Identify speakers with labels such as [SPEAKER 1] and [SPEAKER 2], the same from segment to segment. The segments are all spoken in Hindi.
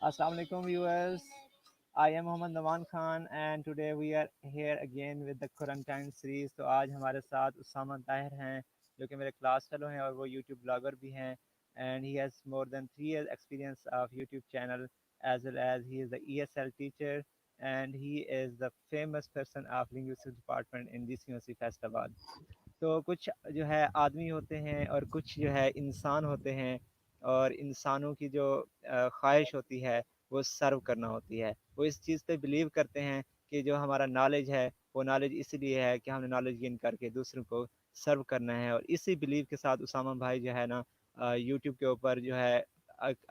[SPEAKER 1] Assalamu alaikum viewers. I am Mohammad Nawan Khan and today we are here again with the quarantine series. तो आज हमारे साथ उसामा ताहिर हैं जो कि मेरे क्लास फेलो हैं और वो यूट्यूब ब्लॉगर भी हैं and he has more than 3 years experience of YouTube channel as well as he is the ESL teacher and he is the famous person of linguistics department in this University Faisalabad. तो कुछ जो है आदमी होते हैं और कुछ जो है इंसान होते हैं और इंसानों की जो ख्वाहिश होती है वो सर्व करना होती है। वो इस चीज़ पे बिलीव करते हैं कि जो हमारा नॉलेज है वो नॉलेज इसलिए है कि हमने नॉलेज गेन करके दूसरों को सर्व करना है और इसी बिलीव के साथ उसामा भाई जो है ना यूट्यूब के ऊपर जो है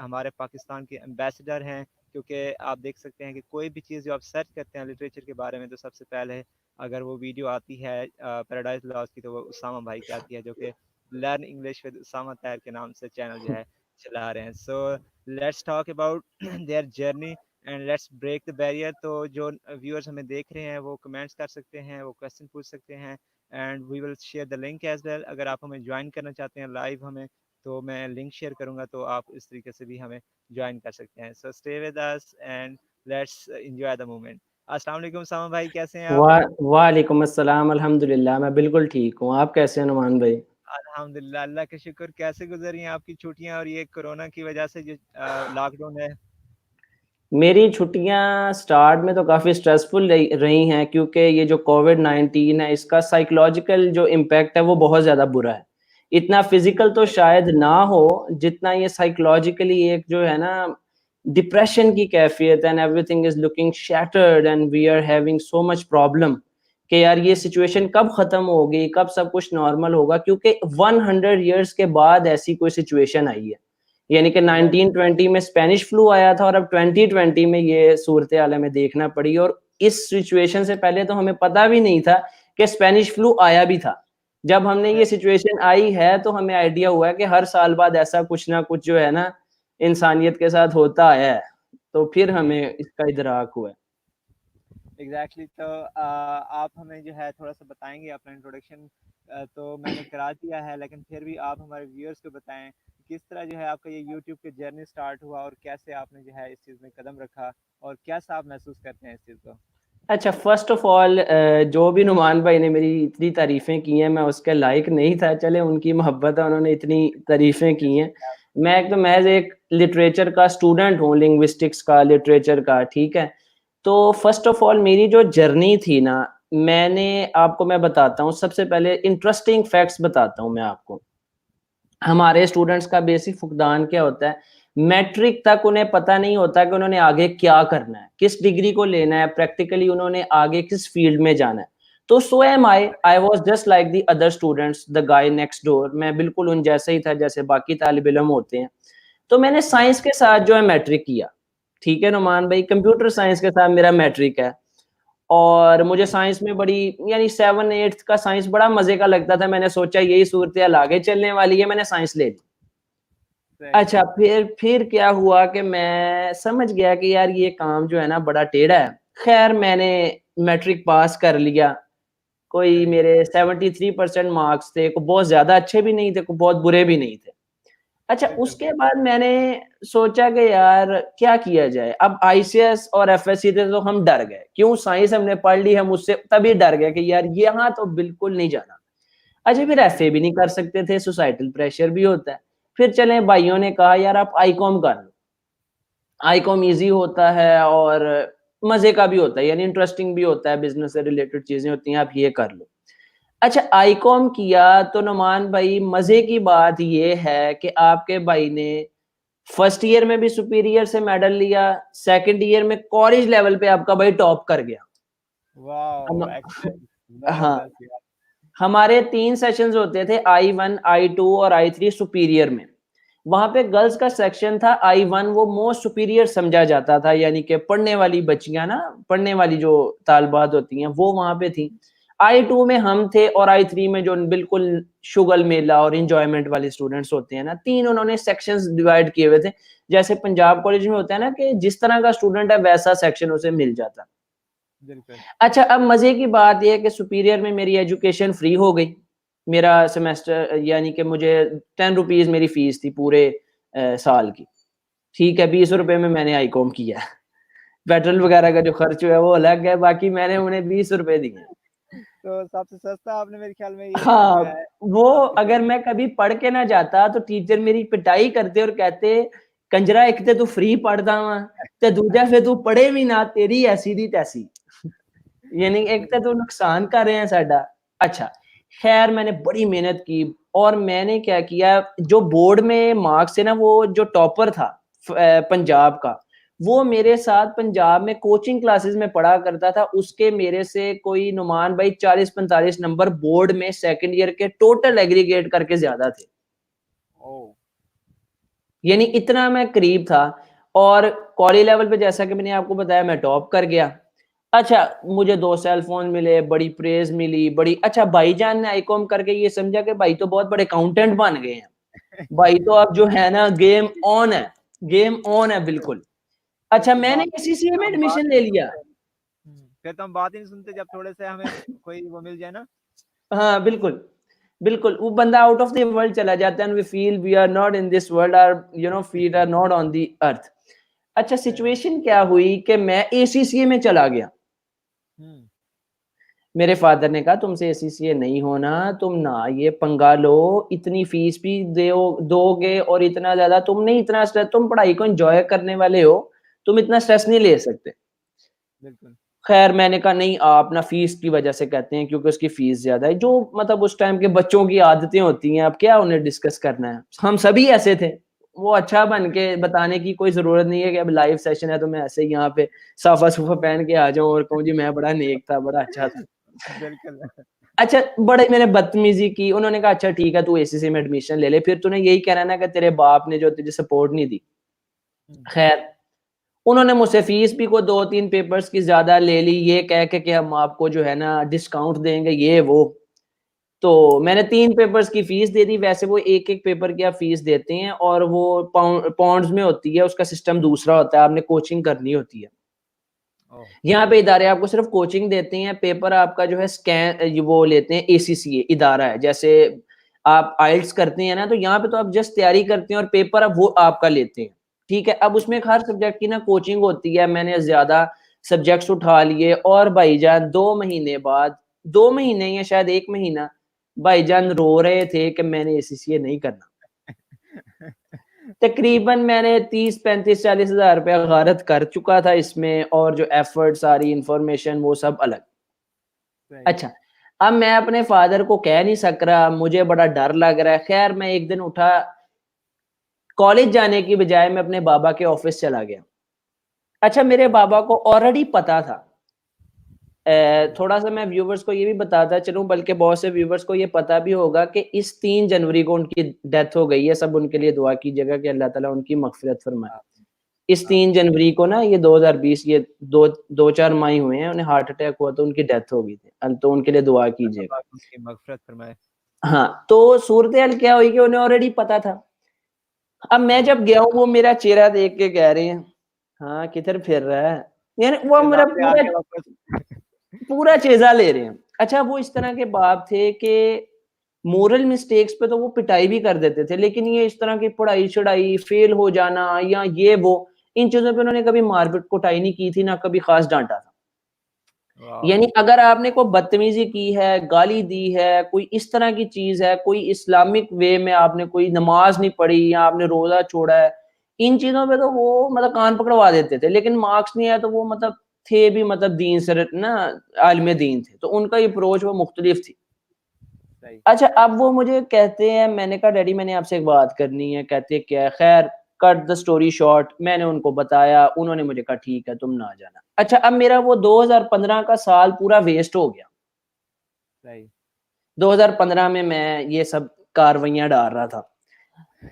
[SPEAKER 1] हमारे पाकिस्तान के एम्बेसडर हैं। क्योंकि आप देख सकते हैं कि कोई भी चीज़ जो आप सर्च करते हैं लिटरेचर के बारे में तो सबसे पहले अगर वो वीडियो आती है पैराडाइज लॉस की तो वो उसामा भाई की आती है जो कि learn English with Usama Tahir के नाम से चैनल जो है चला रहे हैं। So let's talk about their journey and let's break the barrier. तो जो व्यूअर्स हमें देख रहे हैं वो कमेंट्स कर सकते हैं, वो क्वेश्चन पूछ सकते हैं and we will share the link as well. अगर आप हमें ज्वाइन करना चाहते हैं लाइव हमें तो मैं लिंक शेयर करूंगा तो आप इस तरीके से भी हमें ज्वाइन कर सकते हैं। So stay with us and let's enjoy the moment. अस्सलाम वालेकुम सामा भाई, कैसे हैं आप?
[SPEAKER 2] वालेकुम अस्सलाम। अल्हम्दुलिल्लाह मैं बिल्कुल ठीक हूँ। आप कैसे हैं नुमान भाई?
[SPEAKER 1] अल्हम्दुलिल्लाह, अल्लाह का शुक्र। कैसे गुजर रही हैं आपकी छुट्टियां और ये कोरोना की वजह से जो लॉकडाउन है?
[SPEAKER 2] मेरी छुट्टियां स्टार्ट में तो काफ़ी स्ट्रेसफुल रही हैं क्योंकि ये जो कोविड-19 है इसका साइकोलॉजिकल जो इम्पैक्ट है वो बहुत ज़्यादा बुरा है। इतना फिजिकल तो शायद ना हो जितना ये साइकोलॉजिकली एक जो है ना डिप्रेशन की कैफियत and everything is looking shattered and we are having so much problem कि यार ये सिचुएशन कब खत्म होगी, कब सब कुछ नॉर्मल होगा, क्योंकि 100 इयर्स के बाद ऐसी कोई सिचुएशन आई है। यानी कि
[SPEAKER 1] राइट।
[SPEAKER 2] 1920 में स्पेनिश फ्लू आया था और अब 2020 में ये सूरत हाल हमें देखना पड़ी। और इस सिचुएशन से पहले तो हमें पता भी नहीं था कि स्पेनिश फ्लू आया भी था। जब हमने ये सिचुएशन आई है तो हमें आइडिया हुआ है कि हर साल बाद ऐसा कुछ ना कुछ जो है ना इंसानियत के साथ होता है, तो फिर
[SPEAKER 1] जी
[SPEAKER 2] हमें इसका इदराक हुआ है।
[SPEAKER 1] एग्जैक्टली। तो आप हमें जो है थोड़ा सा बताएंगे अपना इंट्रोडक्शन। तो मैंने करा दिया है लेकिन फिर भी आप हमारे व्यूअर्स को बताएं किस तरह जो है आपका ये यूट्यूब की जर्नी स्टार्ट हुआ और कैसे आपने जो है इस चीज़ में कदम रखा और कैसा आप महसूस करते हैं इस चीज़ को?
[SPEAKER 2] अच्छा, फर्स्ट ऑफ ऑल जो भी नुमान भाई ने मेरी इतनी तारीफ़ें की हैं, मैं उसके लायक नहीं था। चले उनकी मोहब्बत है, उन्होंने इतनी तारीफ़ें की हैं। मैं एक तो महज़ एक लिटरेचर का स्टूडेंट हूँ, लिंग्विस्टिक्स का, लिटरेचर का, ठीक है? तो फर्स्ट ऑफ ऑल मेरी जो जर्नी थी ना, मैं बताता हूँ, सबसे पहले इंटरेस्टिंग फैक्ट्स बताता हूँ मैं आपको। हमारे स्टूडेंट्स का बेसिक फुकदान क्या होता है, मैट्रिक तक उन्हें पता नहीं होता कि उन्होंने आगे क्या करना है, किस डिग्री को लेना है, प्रैक्टिकली उन्होंने आगे किस फील्ड में जाना है। तो so am I was just like the other students, the guy next door. मैं बिल्कुल उन जैसे ही था जैसे बाकी तालिब इल्म होते हैं। तो मैंने साइंस के साथ जो है मैट्रिक किया, ठीक है नुमान भाई, कंप्यूटर साइंस के साथ मेरा मैट्रिक है। और मुझे साइंस में बड़ी, यानी 7th 8th का साइंस बड़ा मजे का लगता था। मैंने सोचा यही सूरत हाल आगे चलने वाली है, मैंने साइंस ले ली।
[SPEAKER 1] सही।
[SPEAKER 2] अच्छा, फिर क्या हुआ कि मैं समझ गया कि यार ये काम जो है ना बड़ा टेढ़ा है। खैर मैंने मैट्रिक पास कर लिया। कोई
[SPEAKER 1] सही।
[SPEAKER 2] मेरे 73% मार्क्स थे, को बहुत ज्यादा अच्छे भी नहीं थे, को बहुत बुरे भी नहीं थे। अच्छा,
[SPEAKER 1] बिल्कुल।
[SPEAKER 2] उसके बाद मैंने सोचा कि यार क्या किया जाए। अब आईसीएस और एफएससी थे तो हम डर गए, क्यों, साइंस हमने पढ़ ली, हम उससे तभी डर गए कि यार यहाँ तो बिल्कुल नहीं जाना। अच्छा, फिर एफए भी नहीं कर सकते थे, सोसाइटल प्रेशर भी होता है। फिर चले भाइयों ने कहा यार आप आईकॉम कर लो, आईकॉम इजी होता है और मजे का भी होता है, यानी इंटरेस्टिंग भी होता है, बिजनेस से रिलेटेड चीजें होती हैं, आप ये कर लो। अच्छा, आईकॉम किया तो नुमान भाई मजे की बात ये है कि आपके भाई ने फर्स्ट ईयर में भी सुपीरियर से मेडल लिया, सेकंड ईयर में कॉलेज लेवल पे आपका भाई टॉप कर गया।
[SPEAKER 1] वाह,
[SPEAKER 2] हम
[SPEAKER 1] एक्सेलेंट।
[SPEAKER 2] हाँ,
[SPEAKER 1] जबरदस्त यार।
[SPEAKER 2] हमारे 3 सेशंस होते थे, I1 I2 और I3 सुपीरियर में। वहां पे गर्ल्स का सेक्शन था I1, वो मोस्ट सुपीरियर समझा जाता था, यानी कि पढ़ने वाली बच्चियां ना, पढ़ने वाली जो तालबात होती हैं वो वहां पे थी। I2 में हम थे और I3 में जो बिल्कुल शुगल मेला और इंजॉयमेंट वाले स्टूडेंट्स होते हैं ना, 3 उन्होंने सेक्शंस डिवाइड किए हुए थे। जैसे पंजाब कॉलेज में होता है ना कि जिस तरह का स्टूडेंट है वैसा सेक्शन उसे मिल जाता।
[SPEAKER 1] बिल्कुल।
[SPEAKER 2] अच्छा, अब मजे की बात यह है कि सुपीरियर में मेरी एजुकेशन फ्री हो गई। मेरा सेमेस्टर, यानी कि मुझे 10 रुपीज मेरी फीस थी पूरे साल की। ठीक है, 20 रुपए में मैंने आईकॉम किया है। पेट्रोल वगैरह का जो खर्च हुआ है वो अलग है, बाकी मैंने उन्हें 20 रुपए दिए।
[SPEAKER 1] तो सबसे सस्ता आपने मेरे ख्याल में ये जो
[SPEAKER 2] हाँ,
[SPEAKER 1] है
[SPEAKER 2] वो
[SPEAKER 1] आपके
[SPEAKER 2] अगर मैं कभी पढ़ के ना जाता तो टीचर मेरी पिटाई करते और कहते कंजरा एक ते तू फ्री पढ़दा वा ते दूजा फिर तू पढ़े भी ना, तेरी ऐसी दी तैसी। यानी एक तो नुकसान कर रहे हैं साडा। अच्छा, खैर मैंने बड़ी मेहनत की और मैंने क्या किया, जो बोर्ड में मार्क्स थे ना, वो जो टॉपर था पंजाब का, वो मेरे साथ पंजाब में कोचिंग क्लासेस में पढ़ा करता था। उसके मेरे से कोई नुमान भाई 40-45 नंबर बोर्ड में सेकंड ईयर के टोटल एग्रीगेट करके ज्यादा थे।
[SPEAKER 1] ओह
[SPEAKER 2] यानी इतना मैं करीब था। और कॉलेज लेवल पे जैसा कि मैंने आपको बताया मैं टॉप कर गया। अच्छा, मुझे 2 सेल फोन मिले, बड़ी प्रेज़ मिली, बड़ी अच्छा भाईजान ने आईकॉम करके ये समझा कि भाई तो बहुत बड़े अकाउंटेंट बन गए हैं। भाई तो अब जो है ना गेम ऑन है बिल्कुल।
[SPEAKER 1] फिर
[SPEAKER 2] अच्छा,
[SPEAKER 1] तो
[SPEAKER 2] मैंने
[SPEAKER 1] बात
[SPEAKER 2] एसीसीए में
[SPEAKER 1] हम बात
[SPEAKER 2] एडमिशन
[SPEAKER 1] ही
[SPEAKER 2] ले
[SPEAKER 1] नहीं
[SPEAKER 2] लिया।
[SPEAKER 1] सुनते। फिर तो हम बात ही नहीं सुनते जब थोड़े से हमें कोई वो मिल जाए ना।
[SPEAKER 2] हाँ, बिल्कुल। बिल्कुल, वो बंदा आउट ऑफ द वर्ल्ड चला जाता है and we feel we are not in this world, और you know feet are not on the earth. अच्छा,
[SPEAKER 1] सही।
[SPEAKER 2] सिचुएशन क्या हुई कि मैं एसीसीए में चला गया।
[SPEAKER 1] हुँ,
[SPEAKER 2] मेरे फादर ने कहा तुमसे एसीसीए नहीं होना, तुम ना ये पंगा लो, इतनी फीस भी दोगे और इतना ज्यादा तुम नहीं, इतना स्ट्रेस, तुम पढ़ाई को एंजॉय करने वाले हो, तुम इतना स्ट्रेस नहीं ले सकते।
[SPEAKER 1] बिल्कुल।
[SPEAKER 2] खैर मैंने कहा नहीं, आप ना फीस की वजह से कहते हैं क्योंकि उसकी फीस ज्यादा है, जो मतलब उस टाइम के बच्चों की आदतें होती हैं, अब क्या उन्हें डिस्कस करना है, हम सभी ऐसे थे। वो अच्छा बन के बताने की कोई जरूरत नहीं है कि अब लाइव सेशन है तो मैं ऐसे ही यहाँ पे साफा सुफा पहन के आ जाऊं और कहूँ जी मैं बड़ा नेक था, बड़ा अच्छा था।
[SPEAKER 1] बिल्कुल।
[SPEAKER 2] अच्छा, बड़े मैंने बदतमीजी की, उन्होंने कहा अच्छा ठीक है तू एसीसी में एडमिशन ले ले, फिर तूने यही कहना ना कि तेरे बाप ने जो तुझे सपोर्ट नहीं दी।
[SPEAKER 1] हुँ,
[SPEAKER 2] खैर, उन्होंने मुझसे फीस भी को 2-3 पेपर्स की ज़्यादा ले ली, ये कह के कि हम आपको जो है ना डिस्काउंट देंगे, ये वो। तो
[SPEAKER 1] हुँ,
[SPEAKER 2] मैंने 3 पेपर्स की फीस दे दी, वैसे वो 1-1 पेपर की आप फीस देते हैं और वो पाउंड्स में होती है, उसका सिस्टम दूसरा होता है, आपने कोचिंग करनी होती है।
[SPEAKER 1] ओह!
[SPEAKER 2] यहाँ पे इदारे आपको सिर्फ कोचिंग देते हैं, पेपर आपका जो है वो लेते हैं, एसीसीए इदारा है। जैसे आप आइल्स करते हैं ना, तो यहाँ पे तो आप जस्ट तैयारी करते हैं और पेपर अब वो आपका लेते हैं। ठीक है, अब उसमें हर सब्जेक्ट की ना कोचिंग होती है, मैंने ज्यादा सब्जेक्ट्स उठा लिए और भाईजान 2 महीने बाद, 2 महीने या शायद 1 महीना, भाईजान रो रहे थे कि मैंने एसीसीए नहीं करना। तकरीबन मैंने 30-35-40 हज़ार रुपया गारत कर चुका था इसमें, और जो एफर्ट सारी इंफॉर्मेशन वो सब अलग।
[SPEAKER 1] सही।
[SPEAKER 2] अच्छा, अब मैं अपने फादर को कह नहीं सक रहा, मुझे बड़ा डर लग रहा है। खैर मैं एक दिन उठा, कॉलेज जाने की बजाय मैं अपने बाबा के ऑफिस चला गया। अच्छा, मेरे
[SPEAKER 1] अच्छा।
[SPEAKER 2] बाबा को ऑलरेडी पता था।
[SPEAKER 1] हुँ,
[SPEAKER 2] थोड़ा-सा मैं व्यूअर्स को ये भी बताता चलूँ, बल्कि बहुत से व्यूअर्स को ये पता भी होगा कि इस 3 जनवरी को उनकी डेथ हो गई है। सब उनके लिए दुआ कीजिएगा कि अल्लाह ताला उनकी मग़फ़िरत फरमाए।
[SPEAKER 1] आमीन,
[SPEAKER 2] इस 3
[SPEAKER 1] आमीन।
[SPEAKER 2] जनवरी को ना, ये 2020, ये 2-4 माह ही हुए हैं, उन्हें हार्ट अटैक हुआ तो उनकी डेथ हो गई थी। तो उनके लिए दुआ
[SPEAKER 1] अल्लाह
[SPEAKER 2] कीजिएगा।
[SPEAKER 1] पाक उनकी मग़फ़िरत फ़रमाए।
[SPEAKER 2] हाँ, तो सूरत-ए-हाल क्या हुई कि उन्हें ऑलरेडी पता था। अब मैं
[SPEAKER 1] सही।
[SPEAKER 2] जब गया हूँ, वो मेरा चेहरा देख के कह रहे हैं, "हाँ, किधर फिर रहा है?" यानी वो मेरा
[SPEAKER 1] इंतज़ाम पे
[SPEAKER 2] पूरा
[SPEAKER 1] आके वापस
[SPEAKER 2] पूरा चेज़ा ले रहे हैं। अच्छा, वो इस तरह के बाप थे कि मोरल मिस्टेक्स पे तो वो पिटाई भी कर देते थे, लेकिन ये इस तरह की पढ़ाई-छढ़ाई, फेल हो जाना या ये वो, इन चीज़ों पे उन्होंने कभी मार-कुटाई नहीं की थी, ना कभी ख़ास डाँटा था।
[SPEAKER 1] वॉव!
[SPEAKER 2] यानी अगर आपने कोई बदतमीज़ी की है, गाली दी है, कोई इस तरह की चीज़ है, कोई इस्लामिक वे में आपने कोई नमाज़ नहीं पढ़ी या आपने रोज़ा छोड़ा है, इन चीज़ों पे तो वो मतलब कान पकड़वा देते थे। लेकिन मार्क्स नहीं आया तो वो मतलब थे भी, मतलब दीन से ना, आलिम दीन थे, तो उनका अप्रोच वो मुख्तलिफ थी।
[SPEAKER 1] सही।
[SPEAKER 2] अच्छा, अब वो मुझे कहते हैं, मैंने कहा डैडी मैंने आपसे एक बात करनी है। कहते हैं क्या है? खैर, कट द स्टोरी शॉर्ट, मैंने उनको बताया, उन्होंने मुझे कहा ठीक है तुम ना जाना। अच्छा, अब मेरा वो 2015 का साल पूरा वेस्ट हो गया।
[SPEAKER 1] सही।
[SPEAKER 2] 2015 में मैं ये सब कार्रवाइयाँ डाल रहा था।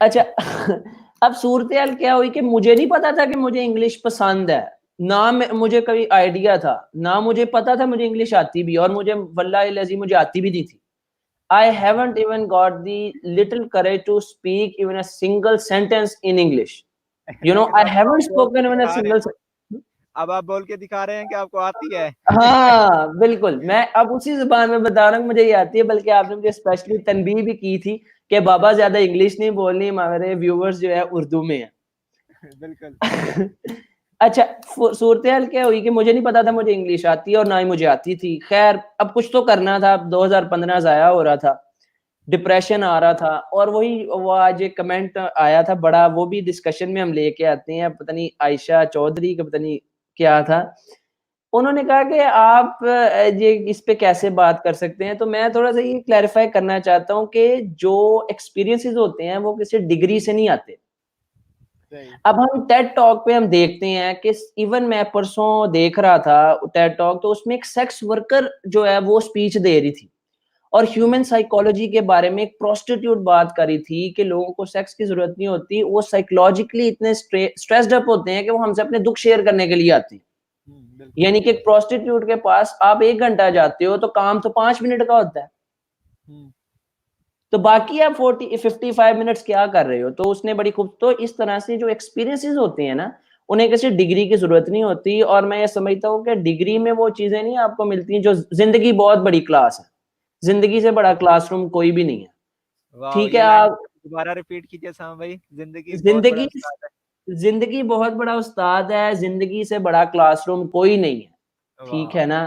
[SPEAKER 2] अच्छा, अब सूरत-ए-हाल क्या हुई कि मुझे नहीं पता था कि मुझे इंग्लिश पसंद है। ना मुझे कभी आइडिया था, ना मुझे पता था मुझे इंग्लिश आती भी है, और मुझे वल्लाहिल अज़ीम मुझे आती भी नहीं थी। I haven't even got the little courage to speak even a single sentence in English. You know,
[SPEAKER 1] लेकिन
[SPEAKER 2] I
[SPEAKER 1] अब तो आप
[SPEAKER 2] haven't
[SPEAKER 1] बोल के
[SPEAKER 2] spoken even a
[SPEAKER 1] दिखा रहे
[SPEAKER 2] single
[SPEAKER 1] हैं। अब आप बोल के दिखा रहे हैं कि आपको आती है।
[SPEAKER 2] हाँ, बिल्कुल, मैं अब उसी ज़ुबान में बता रहा हूँ मुझे ये आती है, बल्कि आपने मुझे स्पेशली तनबीह भी की थी कि बाबा ज़्यादा इंग्लिश नहीं बोलनी, हमारे व्यूअर्स जो है उर्दू में हैं।
[SPEAKER 1] बिल्कुल।
[SPEAKER 2] अच्छा, सूरत-ए-हाल क्या हुई कि मुझे नहीं पता था मुझे इंग्लिश आती है और ना ही मुझे आती थी। खैर अब कुछ तो करना था, 2015 ज़ाया हो रहा था, डिप्रेशन आ रहा था और वही वो आज एक कमेंट आया था बड़ा, वो भी डिस्कशन में हम लेके आते हैं, पता नहीं आयशा चौधरी का पता नहीं क्या था। उन्होंने कहा कि आप ये इस पे कैसे बात कर सकते हैं? तो मैं थोड़ा-सा ये क्लैरिफ़ाई करना चाहता हूँ कि जो एक्सपीरियंसेस होते हैं वो किसी डिग्री से नहीं आते।
[SPEAKER 1] सही।
[SPEAKER 2] अब हम टेड टॉक पे हम देखते हैं कि इवन मैं परसों देख रहा था टेड टॉक, तो उसमें एक सेक्स वर्कर जो है वो स्पीच दे रही थी और ह्यूमन साइकोलॉजी के बारे में एक प्रोस्टिट्यूट बात करी थी कि लोगों को सेक्स की जरूरत नहीं होती, वो साइकोलॉजिकली इतने स्ट्रेस्ड अप होते हैं कि वो हमसे अपने दुख शेयर करने के लिए आते हैं।
[SPEAKER 1] बिल्कुल।
[SPEAKER 2] यानी कि एक प्रोस्टिट्यूट के पास आप 1 घंटा जाते हो तो काम तो 5 मिनट का होता है। तो बाकी आप 55 मिनट्स क्या कर रहे हो? तो उसने बड़ी खूब तो इस तरह से जो एक्सपीरियंसेस होते हैं ना, उन्हें किसी डिग्री की ज़रूरत नहीं होती और मैं ये समझता हूँ कि डिग्री में वो चीज़ें नहीं आपको मिलती जो ज़िंदगी बहुत बड़ी क्लास है। ज़िंदगी से बड़ा क्लासरूम कोई भी नहीं है।
[SPEAKER 1] वाह,
[SPEAKER 2] ठीक है
[SPEAKER 1] ये लाइन
[SPEAKER 2] आप
[SPEAKER 1] दोबारा रिपीट कीजिए साम भाई। जिंदगी बहुत बड़ा
[SPEAKER 2] ज़िंदगी
[SPEAKER 1] उस्ताद है।
[SPEAKER 2] ज़िंदगी बहुत बड़ा उस्ताद है, ज़िंदगी से बड़ा क्लासरूम कोई नहीं है। ठीक
[SPEAKER 1] वाह।
[SPEAKER 2] है ना?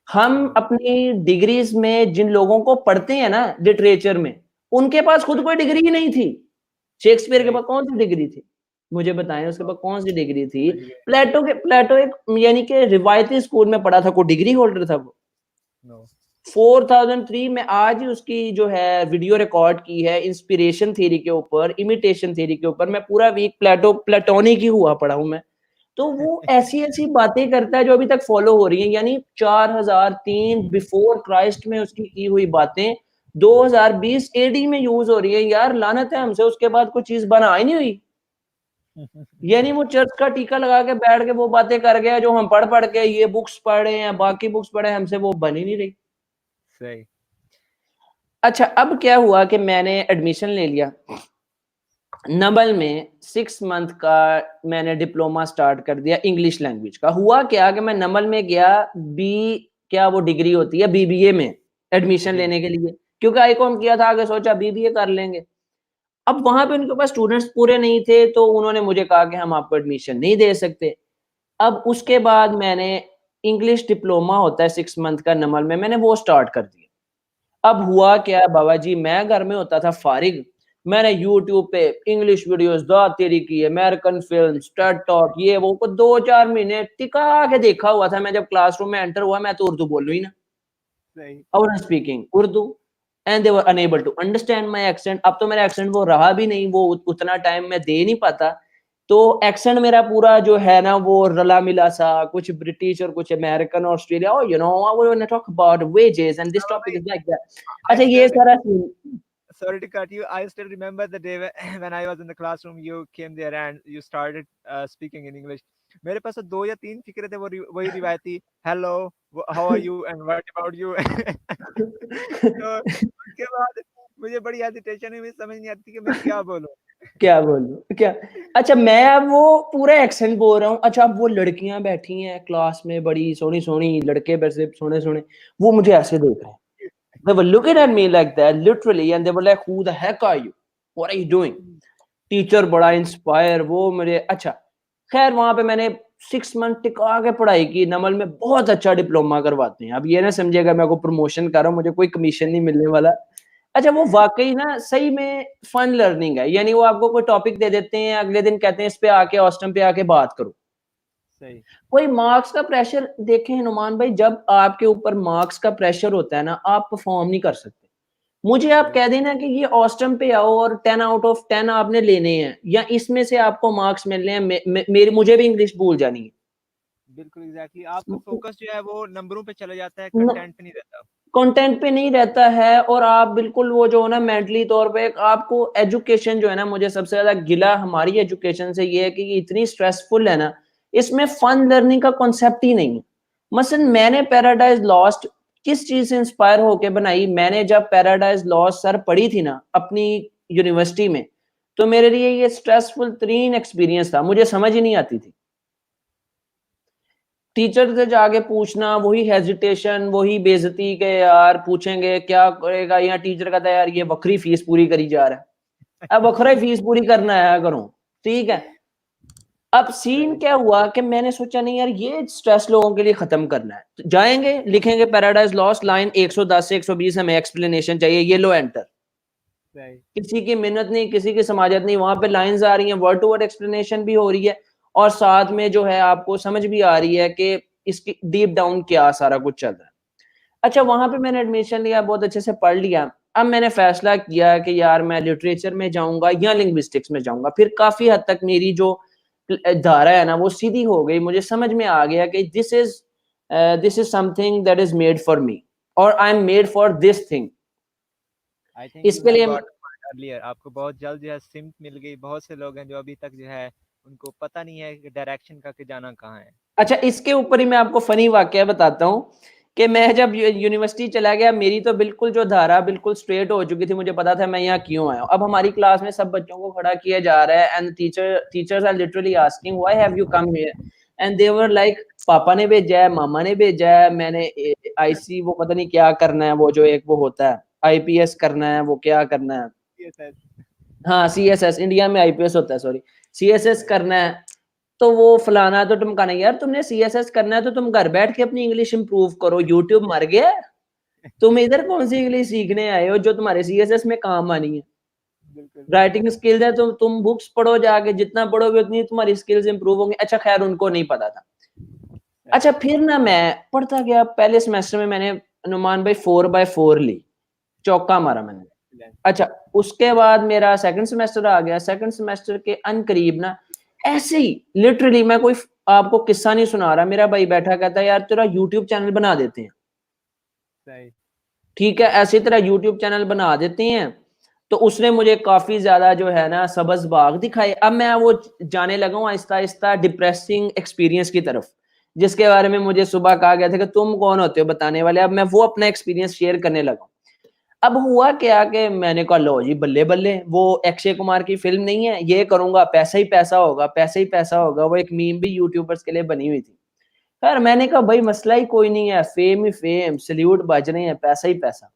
[SPEAKER 2] हम
[SPEAKER 1] सही।
[SPEAKER 2] अपनी डिग्रीज़ में जिन लोगों को पढ़ते हैं ना लिटरेचर में, उनके पास खुद कोई डिग्री ही नहीं थी। शेक्सपियर के
[SPEAKER 1] सही।
[SPEAKER 2] पास कौन-सी डिग्री थी? मुझे बताएँ उसके पास कौन-सी डिग्री थी?
[SPEAKER 1] समझ गए।
[SPEAKER 2] प्लेटो एक यानी कि रिवायती स्कूल में पढ़ा था, कोई डिग्री होल्डर था वो।
[SPEAKER 1] नो।
[SPEAKER 2] 4003 में आज ही उसकी जो है वीडियो रिकॉर्ड की है इंस्पिरेशन थ्योरी के ऊपर, इमिटेशन थ्योरी के ऊपर। मैं पूरा वीक प्लेटोनिक ही हुआ पड़ा हूँ मैं। तो वो ऐसी-ऐसी बातें करता है जो अभी तक फॉलो हो रही हैं, यानी 4003 बिफोर क्राइस्ट में उसकी की हुई बातें 2020 एडी में यूज़ हो रही है। यार लानत है हमसे उसके बाद कोई चीज़ बना ही नहीं हुई। यानी वो चर्च का टीका लगा के बैठ के वो बातें कर गया जो हम पढ़-पढ़ के ये बुक्स पढ़े हैं, बाकी बुक्स पढ़े, हमसे वो बन ही नहीं रही।
[SPEAKER 1] सही।
[SPEAKER 2] अच्छा, अब क्या हुआ कि मैंने एडमिशन ले लिया। नबल में 6 मंथ का मैंने डिप्लोमा स्टार्ट कर दिया इंग्लिश लैंग्वेज का। हुआ क्या कि मैं नबल में गया बी क्या वो डिग्री होती है बीबीए में एडमिशन
[SPEAKER 1] जी।
[SPEAKER 2] लेने के लिए, क्योंकि आईकॉम किया था, आगे सोचा बीबीए कर लेंगे। अब वहां पे उनके पास स्टूडेंट्स पूरे नहीं थे तो उन्होंने मुझे कहा कि हम आपको एडमिशन नहीं दे सकते। अब उसके बाद मैंने इंग्लिश डिप्लोमा होता है 6 मंथ का नमल में, मैंने वो स्टार्ट कर दिया। अब हुआ क्या बाबा जी, मैं घर में होता था फारिग, मैंने यूट्यूब पे इंग्लिश वीडियोस दाद तेरी की, अमेरिकन फिल्म्स, टेड टॉक, ये वो को 2-4 महीने टिका के देखा हुआ था। मैं जब क्लासरूम में एंटर हुआ मैं तो उर्दू बोलूं ही ना।
[SPEAKER 1] सही।
[SPEAKER 2] I was speaking Urdu and they were unable to understand my accent। अब तो मेरा एक्सेंट वो रहा भी नहीं, वो उतना टाइम मैं दे नहीं पाता। तो एक्सेंट मेरा पूरा जो है ना वो रला मिला सा, कुछ ब्रिटिश और कुछ अमेरिकन और Australia. Oh you know I want to talk about wages and this
[SPEAKER 1] सामा
[SPEAKER 2] टॉपिक
[SPEAKER 1] भाई,
[SPEAKER 2] इज लाइक दैट।
[SPEAKER 1] I
[SPEAKER 2] अच्छा ये
[SPEAKER 1] still
[SPEAKER 2] सारा scene
[SPEAKER 1] sorry to cut you. I still remember the day when I was in the classroom. You came there and you started speaking in English. मेरे पास तो 2 या 3 फ़िक्रे थे, वो वही रिवायती hello, how are you and what about you. तो उसके बाद मुझे बड़ी हेजिटेशन हुई, मुझे समझ नहीं आती कि मैं क्या बोलूँ?
[SPEAKER 2] क्या बोलूं क्या। अच्छा मैं अब वो पूरा एक्सेंट बोल रहा हूँ। अच्छा अब वो लड़कियां बैठी हैं क्लास में बड़ी सोनी सोनी, लड़के वैसे सोने सोने, वो मुझे ऐसे देख रहे हैं। They were looking at me like that literally and they were like who the heck are you, what are you doing। Teacher बड़ा इंस्पायर वो मेरे। अच्छा खैर वहां पे मैंने 6 मंथ टिका के पढ़ाई की। नमल में बहुत अच्छा डिप्लोमा करवाते हैं। अब ये ना समझिएगा मैं को प्रमोशन कर रहा हूँ, मुझे कोई कमीशन नहीं मिलने वाला। अच्छा वो वाकई ना सही में फन लर्निंग है, यानी वो आपको कोई टॉपिक दे देते हैं, अगले दिन कहते हैं इस पे आके ऑस्टम पे आके बात करो।
[SPEAKER 1] सही।
[SPEAKER 2] कोई मार्क्स का प्रेशर देखें नुमान भाई, जब आपके ऊपर मार्क्स का प्रेशर होता है ना आप परफॉर्म नहीं कर सकते। मुझे आप कह देना कि ये ऑस्टम पे आओ और 10 आउट ऑफ 10 आपने लेने हैं या इसमें से आपको मार्क्स मिलने हैं, मेरी मुझे भी इंग्लिश भूल जानी है।
[SPEAKER 1] बिल्कुल एग्ज़ैक्टली, आपका फ़ोकस जो है वो नंबरों पे चला जाता है, कंटेंट पे नहीं रहता।
[SPEAKER 2] कंटेंट पे नहीं रहता है और आप बिल्कुल वो जो है ना मेंटली तौर पे आपको एजुकेशन जो है ना, मुझे सबसे ज्यादा गिला हमारी एजुकेशन से ये है कि ये इतनी स्ट्रेसफुल है ना, इसमें फन लर्निंग का कॉन्सेप्ट ही नहीं है। मसलन मैंने पैराडाइज लॉस्ट किस चीज से इंस्पायर होके बनाई, मैंने जब पैराडाइज लॉस्ट सर पढ़ी थी ना अपनी यूनिवर्सिटी में, तो मेरे लिए ये स्ट्रेसफुल तरीन एक्सपीरियंस था, मुझे समझ ही नहीं आती थी। टीचर से जाके पूछना, वही हेजिटेशन, वही बेइज्जती के यार पूछेंगे क्या करेगा, यहाँ टीचर कहता है यार ये बकरी फीस पूरी करी जा रहा है। अब बकरा फीस पूरी करना आया करो, ठीक है। अब सीन क्या हुआ कि मैंने सोचा नहीं यार ये स्ट्रेस लोगों के लिए खत्म करना है, तो जाएंगे लिखेंगे पैराडाइज लॉस्ट लाइन 110 से 120 हमें एक्सप्लेनेशन चाहिए, ये लो एंटर। किसी की मेहनत नहीं, किसी की समाजत नहीं, वहां पे लाइंस आ रही हैं, वर्ड टू वर्ड एक्सप्लेनेशन भी हो रही है और साथ में जो है आपको समझ भी आ रही है कि इसकी डीप डाउन क्या सारा कुछ चल रहा है। अच्छा, वहां पे मैंने एडमिशन लिया, बहुत अच्छे से पढ़ लिया। अब मैंने फैसला किया कि यार मैं लिटरेचर में जाऊंगा या लिंग्विस्टिक्स में जाऊंगा। फिर काफी हद तक मेरी जो धारा है ना वो सीधी हो गई, मुझे समझ में आ गया कि this is something that is made for me और I am made for this thing.
[SPEAKER 1] I think you
[SPEAKER 2] इसके
[SPEAKER 1] हैव
[SPEAKER 2] लिए
[SPEAKER 1] गॉट अर्लियर, आपको बहुत जल्द जो है सिम्त मिल गई। बहुत से लोग हैं जो अभी तक जो है उनको पता नहीं है कि डायरेक्शन का कि जाना कहाँ है।
[SPEAKER 2] अच्छा, इसके ऊपर ही मैं आपको फनी वाकया बताता हूँ कि मैं जब यूनिवर्सिटी चला गया, मेरी तो बिल्कुल जो धारा बिल्कुल स्ट्रेट हो चुकी थी, मुझे पता था मैं यहाँ क्यों आया हूँ। अब हमारी क्लास में सब बच्चों को खड़ा किया जा रहा है and teachers are literally asking why have you come here and they were like पापा ने भेजा है, मामा ने भेजा है, मैंने आईसी वो पता नहीं क्या करना है, वो जो एक वो होता है आईपीएस करना है, वो क्या करना है,
[SPEAKER 1] CSS,
[SPEAKER 2] हाँ सीएसएस, इंडिया में आईपीएस होता है, सॉरी सीएसएस करना है। तो वो फलाना तो तुम कहना यार तुमने सीएसएस करना है तो तुम घर बैठ के अपनी इंग्लिश इंप्रूव करो, यूट्यूब मर गया, तुम इधर कौन सी इंग्लिश सीखने आए हो जो तुम्हारे सीएसएस में काम आनी है।
[SPEAKER 1] बिल्कुल
[SPEAKER 2] राइटिंग स्किल्स है तो तुम बुक्स पढ़ो, जाके जितना पढ़ोगे उतनी तुम्हारी स्किल्स इंप्रूव होंगी। अच्छा खैर उनको नहीं पता था। अच्छा फिर ना मैं पढ़ता गया, पहले सेमेस्टर में मैंने नुमान भाई 4/4 ली, चौका मारा मैंने। अच्छा, उसके बाद मेरा सेकंड सेमेस्टर आ गया, सेकंड सेमेस्टर के अनकरीब ना ऐसे ही लिटरली, मैं कोई आपको किस्सा नहीं सुना रहा, मेरा भाई बैठा कहता है यार तेरा यूट्यूब चैनल बना देते हैं।
[SPEAKER 1] सही।
[SPEAKER 2] ठीक है, ऐसी तरह यूट्यूब चैनल बना देते हैं। तो उसने मुझे काफी ज्यादा जो है ना सबज बाग दिखाए। अब मैं वो जाने लगा हूँ आहिस्ता आहिस्ता डिप्रेसिंग एक्सपीरियंस की तरफ, जिसके बारे में मुझे सुबह कहा गया था कि तुम कौन होते हो बताने वाले। अब मैं वो अपना एक्सपीरियंस शेयर करने लगा। अब हुआ क्या कि मैंने कहा लो जी बल्ले बल्ले, वो अक्षय कुमार की फिल्म नहीं है, ये करूंगा पैसा ही पैसा होगा, पैसा ही पैसा होगा, वो एक मीम भी यूट्यूबर्स के लिए बनी हुई थी। खैर मैंने कहा भाई मसला ही कोई नहीं है, फेम ही फेम, सल्यूट बज रहे हैं, पैसा ही पैसा।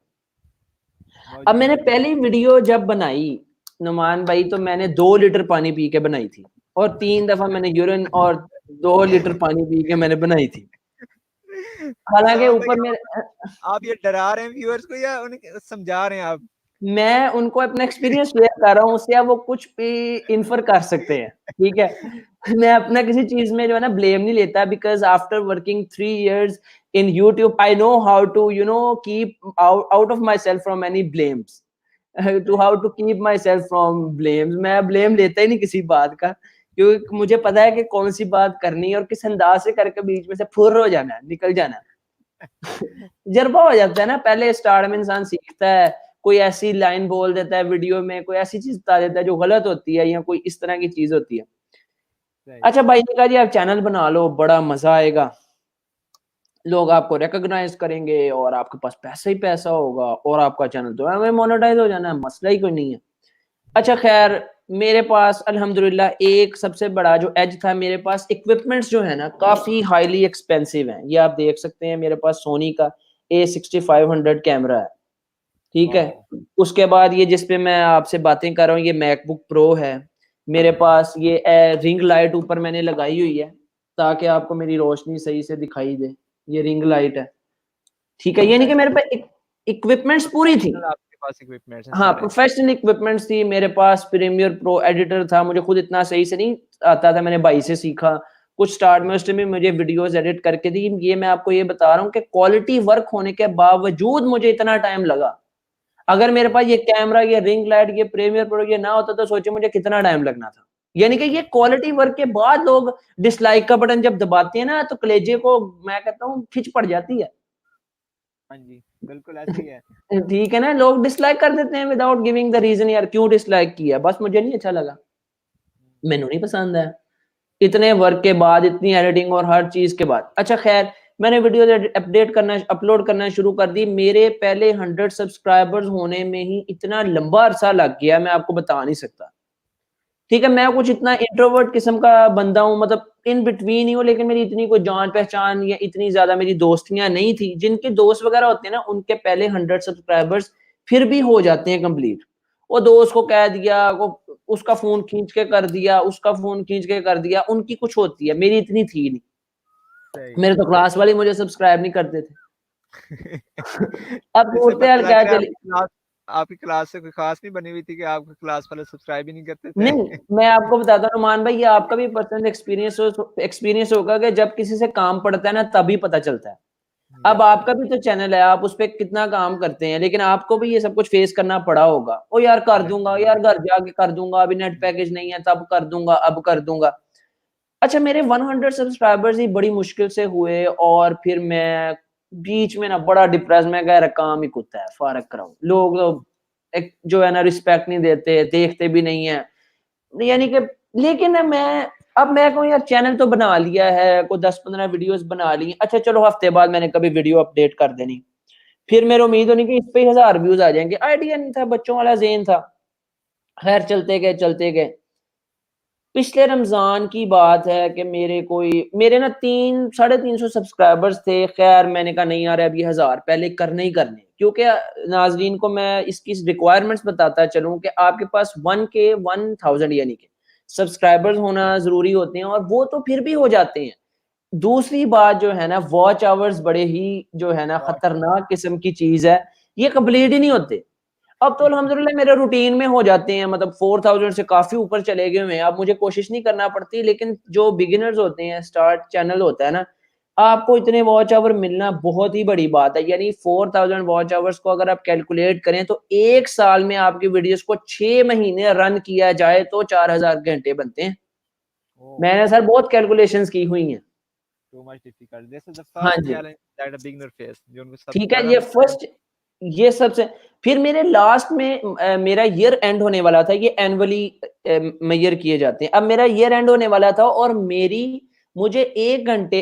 [SPEAKER 2] अब मैंने पहली वीडियो जब बनाई नुमान भाई, तो मैंने 2 लीटर पानी पी के बनाई थी और 3 दफा मैंने यूरिन और 2 लीटर पानी पी के मैंने बनाई थी। हालांकि
[SPEAKER 1] उसामा
[SPEAKER 2] ऊपर
[SPEAKER 1] भाई,
[SPEAKER 2] मेरे,
[SPEAKER 1] आप ये डरा रहे हैं व्यूअर्स को या उन्हें समझा रहे हैं आप?
[SPEAKER 2] मैं उनको अपना एक्सपीरियंस शेयर कर रहा हूँ, उससे वो कुछ भी इन्फर कर सकते हैं। ठीक है, मैं अपना किसी चीज में जो है ना ब्लेम नहीं लेता, because after working 3 years in YouTube I know how to keep out of myself from any blames, to how to keep myself from blames. मैं ब्लेम लेता ही नहीं किसी बात का, क्योंकि मुझे पता है कि कौन सी बात करनी है और किस अंदाज से करके बीच में से फुर हो जाना है, निकल जाना है। जज्बा हो जाता है ना, पहले स्टार्ट में इंसान सीखता है, कोई ऐसी लाइन बोल देता है वीडियो में, कोई ऐसी चीज बता देता है जो गलत होती है या कोई इस तरह की चीज होती है। अच्छा भाई ने कहा जी आप चैनल बना लो, बड़ा मजा आएगा, लोग आपको रिकॉग्नाइज करेंगे और आपके पास पैसा ही पैसा होगा और आपका चैनल तो हमें मोनेटाइज हो जाना है, मसला ही कोई नहीं है। अच्छा खैर मेरे पास अल्हम्दुलिल्लाह एक सबसे बड़ा जो एज था, मेरे पास इक्विपमेंट्स जो है ना काफी हाईली एक्सपेंसिव हैं। ये आप देख सकते हैं, मेरे पास सोनी का A6500 कैमरा है। ठीक है, उसके बाद ये जिसपे मैं आपसे बातें कर रहा हूँ ये मैकबुक प्रो है। मेरे पास ये रिंग लाइट ऊपर मैंने लगाई हुई है ताकि आपको मेरी रोशनी सही से दिखाई दे, ये रिंग लाइट है। ठीक है, ये नहीं कि मेरे पास इक्विपमेंट्स पूरी थी,
[SPEAKER 1] आपके पास इक्विपमेंट्स हैं
[SPEAKER 2] हाँ
[SPEAKER 1] सारे?
[SPEAKER 2] प्रोफेशनल इक्विपमेंट्स थी मेरे पास, प्रीमियर प्रो एडिटर था, मुझे खुद इतना सही से नहीं आता था, मैंने भाई से सीखा कुछ स्टार्ट में, उसने भी मुझे वीडियोस एडिट करके दी। ये मैं आपको ये बता रहा हूँ कि क्वालिटी वर्क होने के बावजूद मुझे इतना टाइम लगा। अगर मेरे पास ये कैमरा, ये रिंग लाइट, ये प्रीमियर प्रो ये ना होता तो सोचे मुझे कितना टाइम लगना था। यानी कि ये क्वालिटी वर्क के बाद लोग डिसलाइक का बटन जब दबाते हैं ना तो कलेजे को मैं कहता हूँ खिंच पड़ जाती है।
[SPEAKER 1] हाँ जी, बिल्कुल ऐसी है।
[SPEAKER 2] ठीक है ना, लोग डिसलाइक कर देते हैं विदाउट गिविंग द रीजन, यार क्यों डिसलाइक किया, बस मुझे नहीं अच्छा लगा, मैनू नहीं पसंद है, इतने वर्क के बाद, इतनी एडिटिंग और हर चीज के बाद। अच्छा खैर मैंने वीडियो अपडेट करना अपलोड करना शुरू कर दी। मेरे पहले 100 सब्सक्राइबर्स होने में ही इतना लंबा अरसा लग गया, मैं आपको बता नहीं सकता। ठीक है, मैं कुछ इतना इंट्रोवर्ट किस्म का बंदा हूँ, मतलब इन बिटवीन ही हूँ, लेकिन मेरी इतनी कोई जान पहचान या इतनी ज्यादा मेरी दोस्तियां नहीं थी। जिनके दोस्त वगैरह होते हैं ना उनके पहले 100 सब्सक्राइबर्स फिर भी हो जाते हैं कंप्लीट। वो दोस्त को कह दिया, वो उसका फोन खींच के कर दिया, उसका फोन खींच के कर दिया, उनकी कुछ होती है, मेरी इतनी थी नहीं। मेरे तो क्लास वाले मुझे सब्सक्राइब नहीं करते थे। अब
[SPEAKER 1] इससे
[SPEAKER 2] सूरत हाल
[SPEAKER 1] पता लग
[SPEAKER 2] क्या
[SPEAKER 1] रहा है
[SPEAKER 2] चली।
[SPEAKER 1] आपकी क्लास से कोई खास नहीं बनी हुई थी कि आपकी क्लास वाले सब्सक्राइब ही नहीं करते
[SPEAKER 2] नहीं,
[SPEAKER 1] थे।
[SPEAKER 2] मैं आपको बताता हूँ नुमान भाई, ये आपका भी पर्सनल एक्सपीरियंस होगा कि जब किसी से काम पड़ता है ना तभी पता चलता है। अब
[SPEAKER 1] बिल्कुल।
[SPEAKER 2] आपका भी तो चैनल है, आप उस पे कितना काम करते हैं, लेकिन आपको भी ये सब कुछ फेस करना पड़ा होगा। ओ यार कर दूंगा, यार घर जाके कर दूंगा, अभी नेट पैकेज नहीं है तब कर दूंगा, अब कर दूंगा। अच्छा, मेरे 100 सब्सक्राइबर्स ही बड़ी मुश्किल से हुए और फिर मैं बीच में ना बड़ा डिप्रेस, मैं कह रहा काम ही कुत्ता है, फारक कराओ। लोग तो एक जो है ना रिस्पेक्ट नहीं देते, देखते भी नहीं है, यानी कि। लेकिन मैं अब मैं कहूँ यार चैनल तो बना लिया है, कोई 10-15 वीडियोस बना ली, अच्छा चलो हफ्ते बाद मैंने कभी वीडियो अपडेट कर देनी, फिर मेरी उम्मीद होनी कि इस पे 1000 व्यूज आ जाएंगे। आइडिया नहीं था, बच्चों वाला ज़हन था। खैर चलते गए। पिछले रमजान की बात है कि मेरे ना 300-350 सब्सक्राइबर्स थे। खैर मैंने कहा नहीं यार अब ये 1000 पहले करने ही करने, क्योंकि नाजरीन को मैं इसकी रिक्वायरमेंट्स बताता चलूं कि आपके पास 1K 1000 यानी कि सब्सक्राइबर्स होना जरूरी होते हैं, और वो तो फिर भी हो जाते हैं। दूसरी बात जो है ना, वॉच आवर्स बड़े ही जो है ना खतरनाक किस्म की चीज है, ये कंप्लीट ही नहीं होते। अब तो अल्हम्दुलिल्लाह मेरे रूटीन में हो जाते हैं, मतलब 4000 से काफी ऊपर चले गए हुए हैं। अब मुझे कोशिश नहीं करना पड़ती, लेकिन जो बिगिनर्स होते हैं, स्टार्ट चैनल होता है ना, आपको इतने वॉच आवर मिलना बहुत ही बड़ी बात है। यानी 4000 वॉच आवर्स को अगर आप कैलकुलेट करें तो एक साल में आपकी वीडियोस को 6 महीने रन किया जाए तो 4000 घंटे बनते हैं। मैंने सर बहुत कैलकुलेशंस की हुई हैं।
[SPEAKER 1] Too much difficult, this is the
[SPEAKER 2] हाँ
[SPEAKER 1] फर्स्ट
[SPEAKER 2] जी,
[SPEAKER 1] challenge that a beginner face, जो उनको सबसे
[SPEAKER 2] ठीक है,
[SPEAKER 1] ज्यादा
[SPEAKER 2] ये
[SPEAKER 1] मुश्किल।
[SPEAKER 2] फर्स्ट, ये सबसे। फिर मेरे लास्ट में मेरा ईयर एंड होने वाला था, ये एनुअली मेजर किए जाते हैं। अब मेरा ईयर एंड होने वाला था और मुझे 1 घंटे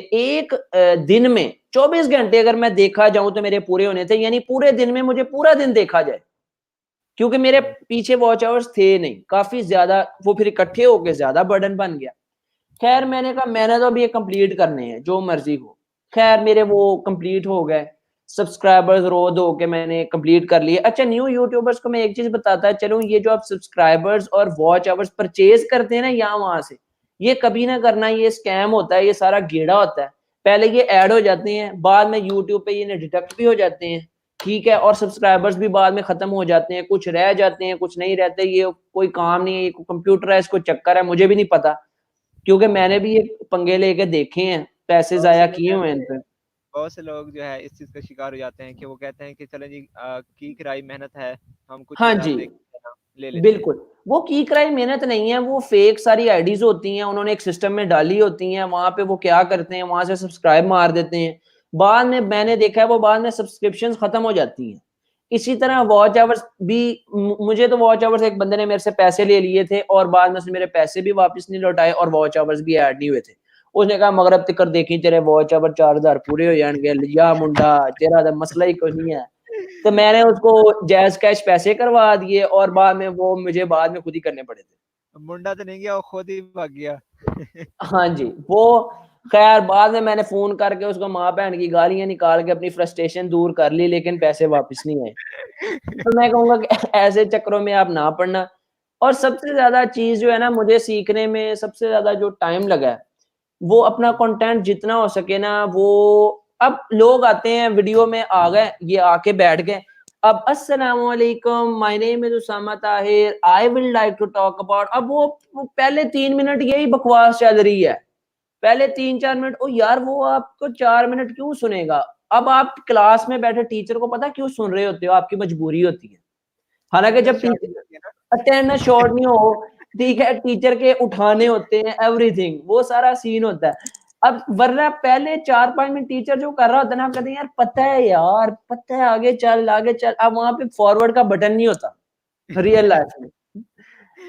[SPEAKER 2] दिन में 24 घंटे अगर मैं देखा जाऊं तो मेरे पूरे होने थे, यानी पूरे दिन में मुझे पूरा दिन देखा जाए, क्योंकि मेरे पीछे वॉच आवर्स थे नहीं काफी ज्यादा, वो फिर इकट्ठे होके ज्यादा बर्डन बन गया। खैर मैंने कहा मैंने तो अभी ये कंप्लीट करने हैं, जो मर्जी हो। खैर मेरे वो कंप्लीट हो गए, सब्सक्राइबर्स रो दो के मैंने कंप्लीट कर लिए। अच्छा, न्यू यूट्यूबर्स को मैं एक चीज बताता चलूं, ये जो आप सब्सक्राइबर्स और वॉच आवर्स परचेज करते हैं ना यहाँ वहां से, ये कभी ना करना, ये स्कैम होता है, ये सारा गेड़ा होता है। पहले ये ऐड हो जाते हैं, बाद में यूट्यूब पे ये डिडक्ट भी हो जाते हैं, ठीक है, और सब्सक्राइबर्स भी बाद में खत्म हो जाते हैं, कुछ रह जाते हैं कुछ नहीं रहते। ये कोई काम नहीं है, ये कंप्यूटर है, इसको चक्कर है, मुझे भी नहीं पता, क्योंकि मैंने भी ये पंगे लेके देखे हैं, पैसे जाया किए हुए हैं इन पे।
[SPEAKER 1] बहुत से लोग जो है इस चीज का शिकार हो जाते हैं कि वो कहते हैं कि चलें जी की कराई मेहनत है, हम कुछ
[SPEAKER 2] हाँ
[SPEAKER 1] नहीं
[SPEAKER 2] जी,
[SPEAKER 1] देखते ना, ले लेते हैं।
[SPEAKER 2] बिल्कुल। वो की कराई मेहनत नहीं है, वो फेक सारी आईडीज होती हैं, उन्होंने एक सिस्टम में डाली होती हैं, वहां पे वो क्या करते हैं, वहां से सब्सक्राइब मार देते हैं, बाद में मैंने देखा है वो बाद में सब्सक्रिप्शंस खत्म हो जाती हैं। इसी तरह वॉच आवर्स भी, मुझे तो वॉच आवर्स एक बंदे ने मेरे से पैसे ले लिए थे और बाद में उसने मेरे पैसे भी वापस नहीं लौटाए और वॉच आवर्स भी ऐड नहीं हुए थे। उसने कहा मगरब तक देखी तेरे वॉच आवर 4000 पूरे हो जाएंगे, या मुंडा तेरा तो मसला ही कुछ नहीं है। तो मैंने उसको जैज कैश पैसे करवा दिए और बाद में वो मुझे बाद में खुद ही करने पड़े थे।
[SPEAKER 1] मुंडा तो नहीं गया, वो खुद ही भाग गया।
[SPEAKER 2] हाँ जी, वो खैर बाद में मैंने फोन करके उसको माँ बहन की गालियां निकाल के अपनी फ्रस्ट्रेशन दूर कर ली, लेकिन पैसे वापस नहीं आए। तो मैं कहूंगा कि ऐसे चक्करों में आप ना पड़ना। और सबसे ज्यादा चीज जो है ना, मुझे सीखने में सबसे ज्यादा जो टाइम लगा है, वो अपना कंटेंट जितना हो सके ना, वो अब लोग आते हैं वीडियो में आ गए, ये आके बैठ गए, अब अस्सलाम वालेकुम my name is Usama Tahir I will like to talk about, अब वो पहले 3 मिनट यही बकवास चल रही है, पहले 3-4 मिनट। ओ यार वो आपको 4 मिनट क्यों सुनेगा? अब आप क्लास में बैठे टीचर को पता क्यों सुन रहे होते हो, आपकी मजबूरी होती है। हालांकि
[SPEAKER 1] अटेंडेंस
[SPEAKER 2] जब
[SPEAKER 1] शॉर्ट
[SPEAKER 2] टीचर
[SPEAKER 1] होती है ना।
[SPEAKER 2] अटेंडेंस शॉर्ट नहीं हो, ठीक है, टीचर के उठाने होते हैं, एवरीथिंग वो सारा सीन होता है। अब वरना पहले 4-5 मिनट टीचर जो कर रहा होता है ना, आप कहते हैं यार पता है, यार पता है, आगे चल आगे चल। अब वहां पे फॉरवर्ड का बटन नहीं होता रियल लाइफ में।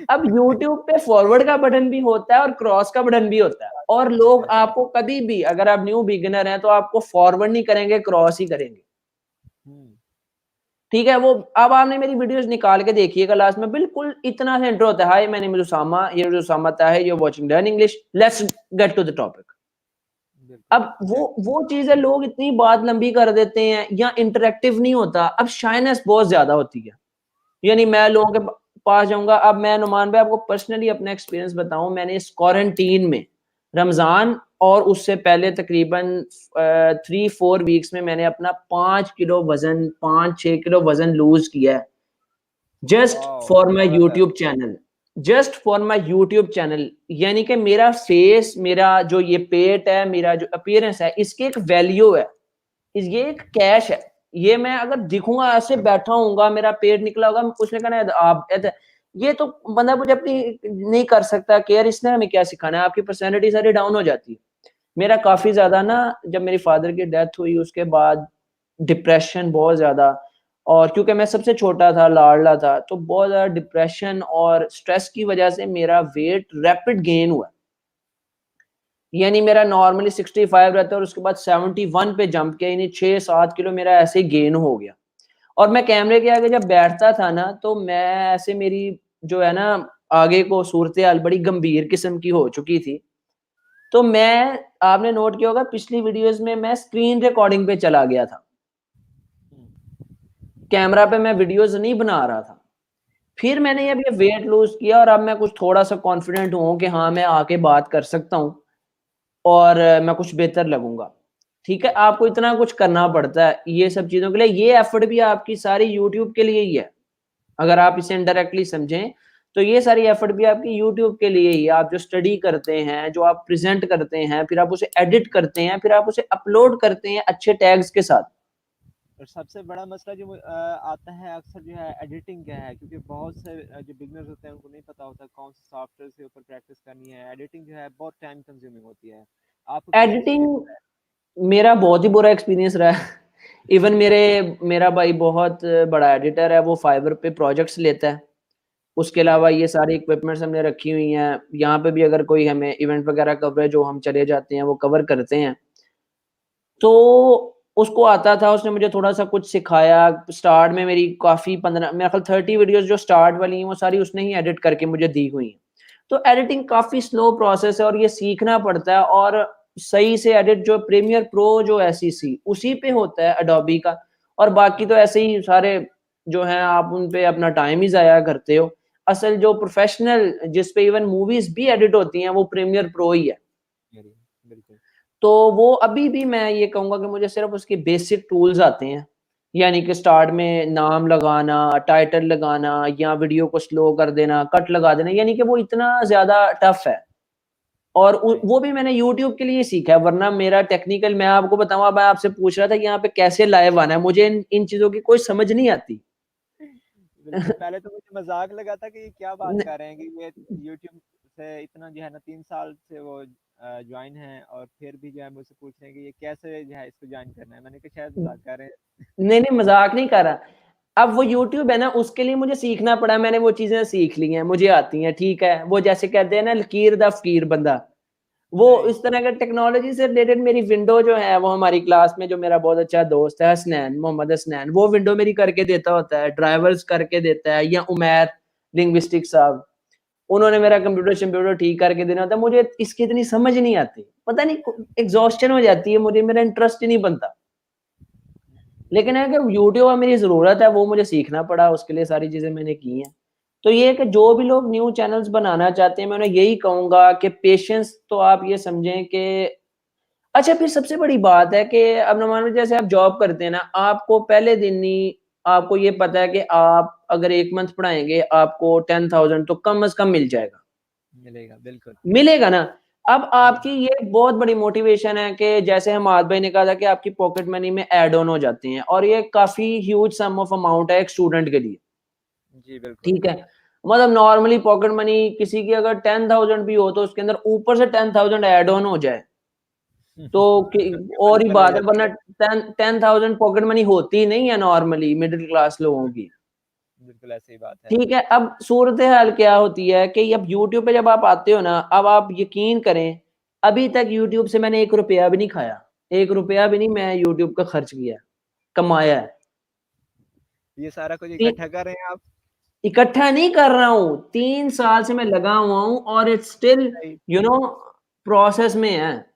[SPEAKER 2] अब यूट्यूब पे फॉरवर्ड का बटन भी होता है और क्रॉस का बटन भी होता है, और लोग आपको कभी भी, अगर आप न्यू बिगिनर हैं तो आपको फॉरवर्ड नहीं करेंगे, क्रॉस ही करेंगे, ठीक है। वो अब आपने मेरी वीडियोस निकाल के देखिएगा, लास्ट में बिल्कुल इतना सा इंट्रो होता है, हाय मैंने उसामा, ये Usama Tahir, you watching learn English, let's get to the topic. अब वो चीजें लोग इतनी बात लंबी कर देते हैं या इंटरेक्टिव नहीं होता। अब शाइनेस बहुत ज्यादा होती है, यानी मैं लोगों के पास जाऊंगा। अब मैं नुमान भाई आपको पर्सनली अपना एक्सपीरियंस बताऊं, मैंने इस क्वारंटीन में रमजान और उससे पहले तकरीबन 3-4 वीक्स में मैंने अपना 5 किलो वजन 5-6 किलो वजन लूज किया है, जस्ट
[SPEAKER 1] वाओ,
[SPEAKER 2] फॉर माई
[SPEAKER 1] जबरदस्त।
[SPEAKER 2] YouTube channel. Just for my YouTube channel, यानी कि मेरा फेस, मेरा जो ये पेट है, मेरा जो अपीयरेंस है, इसकी एक वैल्यू है, ये एक कैश है। ये मैं अगर दिखूंगा ऐसे बैठा हूँ, मेरा पेट निकला होगा, उसने कहना आप ये तो बंदा मुझे अपनी नहीं कर सकता केयर, इसने हमें क्या सिखाना है, आपकी पर्सनैलिटी सारी डाउन हो जाती है। मेरा काफी ज्यादा ना, जब मेरी फादर की डेथ हुई उसके बाद डिप्रेशन बहुत ज्यादा, और क्योंकि मैं सबसे छोटा था, लाडला था, तो बहुत ज्यादा डिप्रेशन और स्ट्रेस की वजह से मेरा वेट रैपिड गेन हुआ। यानी मेरा नॉर्मली 65 रहता है और उसके बाद 71 पे जंप किया, यानी 6-7 किलो मेरा ऐसे ही गेन हो गया। और मैं कैमरे के आगे जब बैठता था ना, तो मैं ऐसे, मेरी जो है ना आगे को सूरत हाल बड़ी गंभीर किस्म की हो चुकी थी। तो मैं, आपने नोट किया होगा पिछली वीडियोस में मैं स्क्रीन रिकॉर्डिंग पे चला गया था, कैमरा पे मैं वीडियोस नहीं बना रहा था। फिर मैंने अब ये वेट लूज किया और अब मैं कुछ थोड़ा सा कॉन्फिडेंट हूँ कि हाँ मैं आके बात कर सकता हूँ और मैं कुछ बेहतर लगूंगा। ठीक है, आपको इतना कुछ करना पड़ता है ये सब चीजों के लिए, ये एफर्ट भी आपकी सारी यूट्यूब के लिए ही है। अगर आप इसे इनडायरेक्टली समझें तो ये सारी एफर्ट भी आपकी यूट्यूब के लिए ही है। आप जो स्टडी करते हैं, जो आप प्रेजेंट करते हैं, फिर आप उसे एडिट करते हैं, फिर आप उसे अपलोड करते हैं अच्छे टैग्स के साथ।
[SPEAKER 1] और सबसे बड़ा मसला जो आता है अक्सर जो है एडिटिंग का है, क्योंकि बहुत से जो बिगनर्स होते हैं उनको नहीं पता होता कौन से सॉफ्टवेयर के ऊपर प्रैक्टिस करनी है। एडिटिंग जो है बहुत टाइम कंज्यूमिंग होती है। आपको कैसा
[SPEAKER 2] एडिटिंग
[SPEAKER 1] एक्सपीरियंस है?
[SPEAKER 2] मेरा बहुत ही बुरा एक्सपीरियंस रहा है। इवन मेरा भाई बहुत बड़ा एडिटर है, वो फाइवर पे प्रोजेक्ट्स लेता है। उसके
[SPEAKER 1] जी।
[SPEAKER 2] अलावा ये सारी इक्विपमेंट्स हमने रखी हुई हैं, यहाँ पे भी अगर कोई हमें इवेंट वगैरह कवरेज जो हम चले जाते हैं वो कवर करते हैं। तो उसको आता था, उसने मुझे थोड़ा सा कुछ सिखाया। स्टार्ट में मेरी काफी 15 मेरे ख्याल 30 वीडियोस जो स्टार्ट वाली हैं वो सारी उसने ही एडिट करके मुझे दी हुई हैं। तो एडिटिंग काफी स्लो प्रोसेस है और ये सीखना पड़ता है। और सही से एडिट जो प्रीमियर प्रो जो एसईसी उसी पे होता है एडोबी का, और बाकी तो ऐसे ही सारे जो हैं आप उन पे अपना टाइम ही जाया करते हो। असल जो प्रोफेशनल जिस पे इवन मूवीज भी एडिट होती हैं वो प्रीमियर प्रो ही है।
[SPEAKER 1] बिल्कुल।
[SPEAKER 2] तो वो अभी भी मैं ये कहूंगा कि मुझे सिर्फ उसके बेसिक टूल्स आते हैं, यानी कि स्टार्ट में नाम लगाना, टाइटल लगाना, या वीडियो को स्लो कर देना, कट लगा देना, यानी कि वो इतना ज्यादा टफ है। और
[SPEAKER 1] राइट।
[SPEAKER 2] वो भी मैंने यूट्यूब के लिए सीखा है, वरना मेरा टेक्निकल, मैं आपको बताऊं, मैं आपसे पूछ रहा था कि यहाँ पे कैसे लाइव आना है, मुझे इन चीजों की कोई समझ नहीं आती।
[SPEAKER 1] बिल्कुल, पहले तो मुझे मजाक लगा था कि ये क्या बात कर रहे हैं कि ये यूट्यूब से इतना जो है ना 3 साल से वो ज्वाइन है, और फिर भी जो है मुझसे पूछ रहे हैं कि ये कैसे जो है इसको ज्वाइन करना है। मैंने कहा शायद मजाक कर रहे हैं।
[SPEAKER 2] नहीं नहीं, मजाक नहीं कर रहा। अब वो यूट्यूब है ना, उसके लिए मुझे सीखना पड़ा, मैंने वो चीजें सीख ली हैं, मुझे आती हैं। ठीक है, वो जैसे कहते हैं ना लकीर द फकीर बंदा, वो
[SPEAKER 1] राइट।
[SPEAKER 2] इस तरह का टेक्नोलॉजी से रिलेटेड मेरी विंडो जो है, वो हमारी क्लास में जो मेरा बहुत अच्छा दोस्त है हसनैन, मोहम्मद हसनैन, वो विंडो मेरी करके देता होता है, ड्राइवर्स करके देता है, या उमैर लिंग्विस्टिक साहब, उन्होंने मेरा
[SPEAKER 1] जी।
[SPEAKER 2] कंप्यूटर शम्प्यूटर ठीक करके देना होता है। मुझे इसकी इतनी समझ नहीं आती, पता नहीं, एग्जॉस्शन हो जाती है मुझे, मेरा इंटरेस्ट ही नहीं बनता। लेकिन है कि यूट्यूब में मेरी जरूरत है, वो मुझे सीखना पड़ा, उसके लिए सारी चीजें मैंने की हैं। तो ये है कि जो भी लोग न्यू चैनल्स बनाना चाहते हैं, मैं उन्हें यही कहूंगा कि पेशेंस, तो आप ये समझें कि अच्छा, फिर सबसे बड़ी बात है कि अब न मान लो जैसे आप जॉब करते हैं ना, आपको पहले दिन ही आपको ये पता है कि आप अगर 1 मंथ पढ़ाएंगे आपको 10,000 तो कम से कम मिल जाएगा,
[SPEAKER 1] मिलेगा बिल्कुल।
[SPEAKER 2] मिलेगा ना। अब
[SPEAKER 1] हम्म।
[SPEAKER 2] आपकी ये बहुत बड़ी मोटिवेशन है कि जैसे हमाद भाई ने कहा था कि आपकी पॉकेट मनी में ऐड ऑन हो जाते हैं, और ये काफी ह्यूज सम ऑफ अमाउंट है एक स्टूडेंट के लिए।
[SPEAKER 1] जी बिल्कुल।
[SPEAKER 2] ठीक है, मतलब नॉर्मली पॉकेट मनी किसी की अगर 10,000 भी हो तो उसके अंदर ऊपर से 10,000 ऐड ऑन हो जाए तो
[SPEAKER 1] डबल
[SPEAKER 2] और ही
[SPEAKER 1] डबल हो
[SPEAKER 2] बात है,
[SPEAKER 1] जाती
[SPEAKER 2] वरना
[SPEAKER 1] है।
[SPEAKER 2] 10,000 पॉकेट मनी होती ही नहीं है नॉर्मली मिडिल क्लास लोगों की।
[SPEAKER 1] बिल्कुल ऐसी ही बात है।
[SPEAKER 2] ठीक है, अब सूरत हाल क्या होती है कि अब यूट्यूब पे जब आप आते हो ना, अब आप यकीन करें, अभी तक यूट्यूब से मैंने 1 रुपया भी नहीं खाया, 1 रुपया भी नहीं मैं यूट्यूब का खर्च किया, कमाया है।
[SPEAKER 1] ये सारा कुछ
[SPEAKER 2] ती-
[SPEAKER 1] इकट्ठा कर रहे हैं आप?
[SPEAKER 2] इकट्ठा नहीं कर रहा हूँ, 3 साल से मैं लगा हुआ हूँ और it's still
[SPEAKER 1] right.
[SPEAKER 2] You know process में है।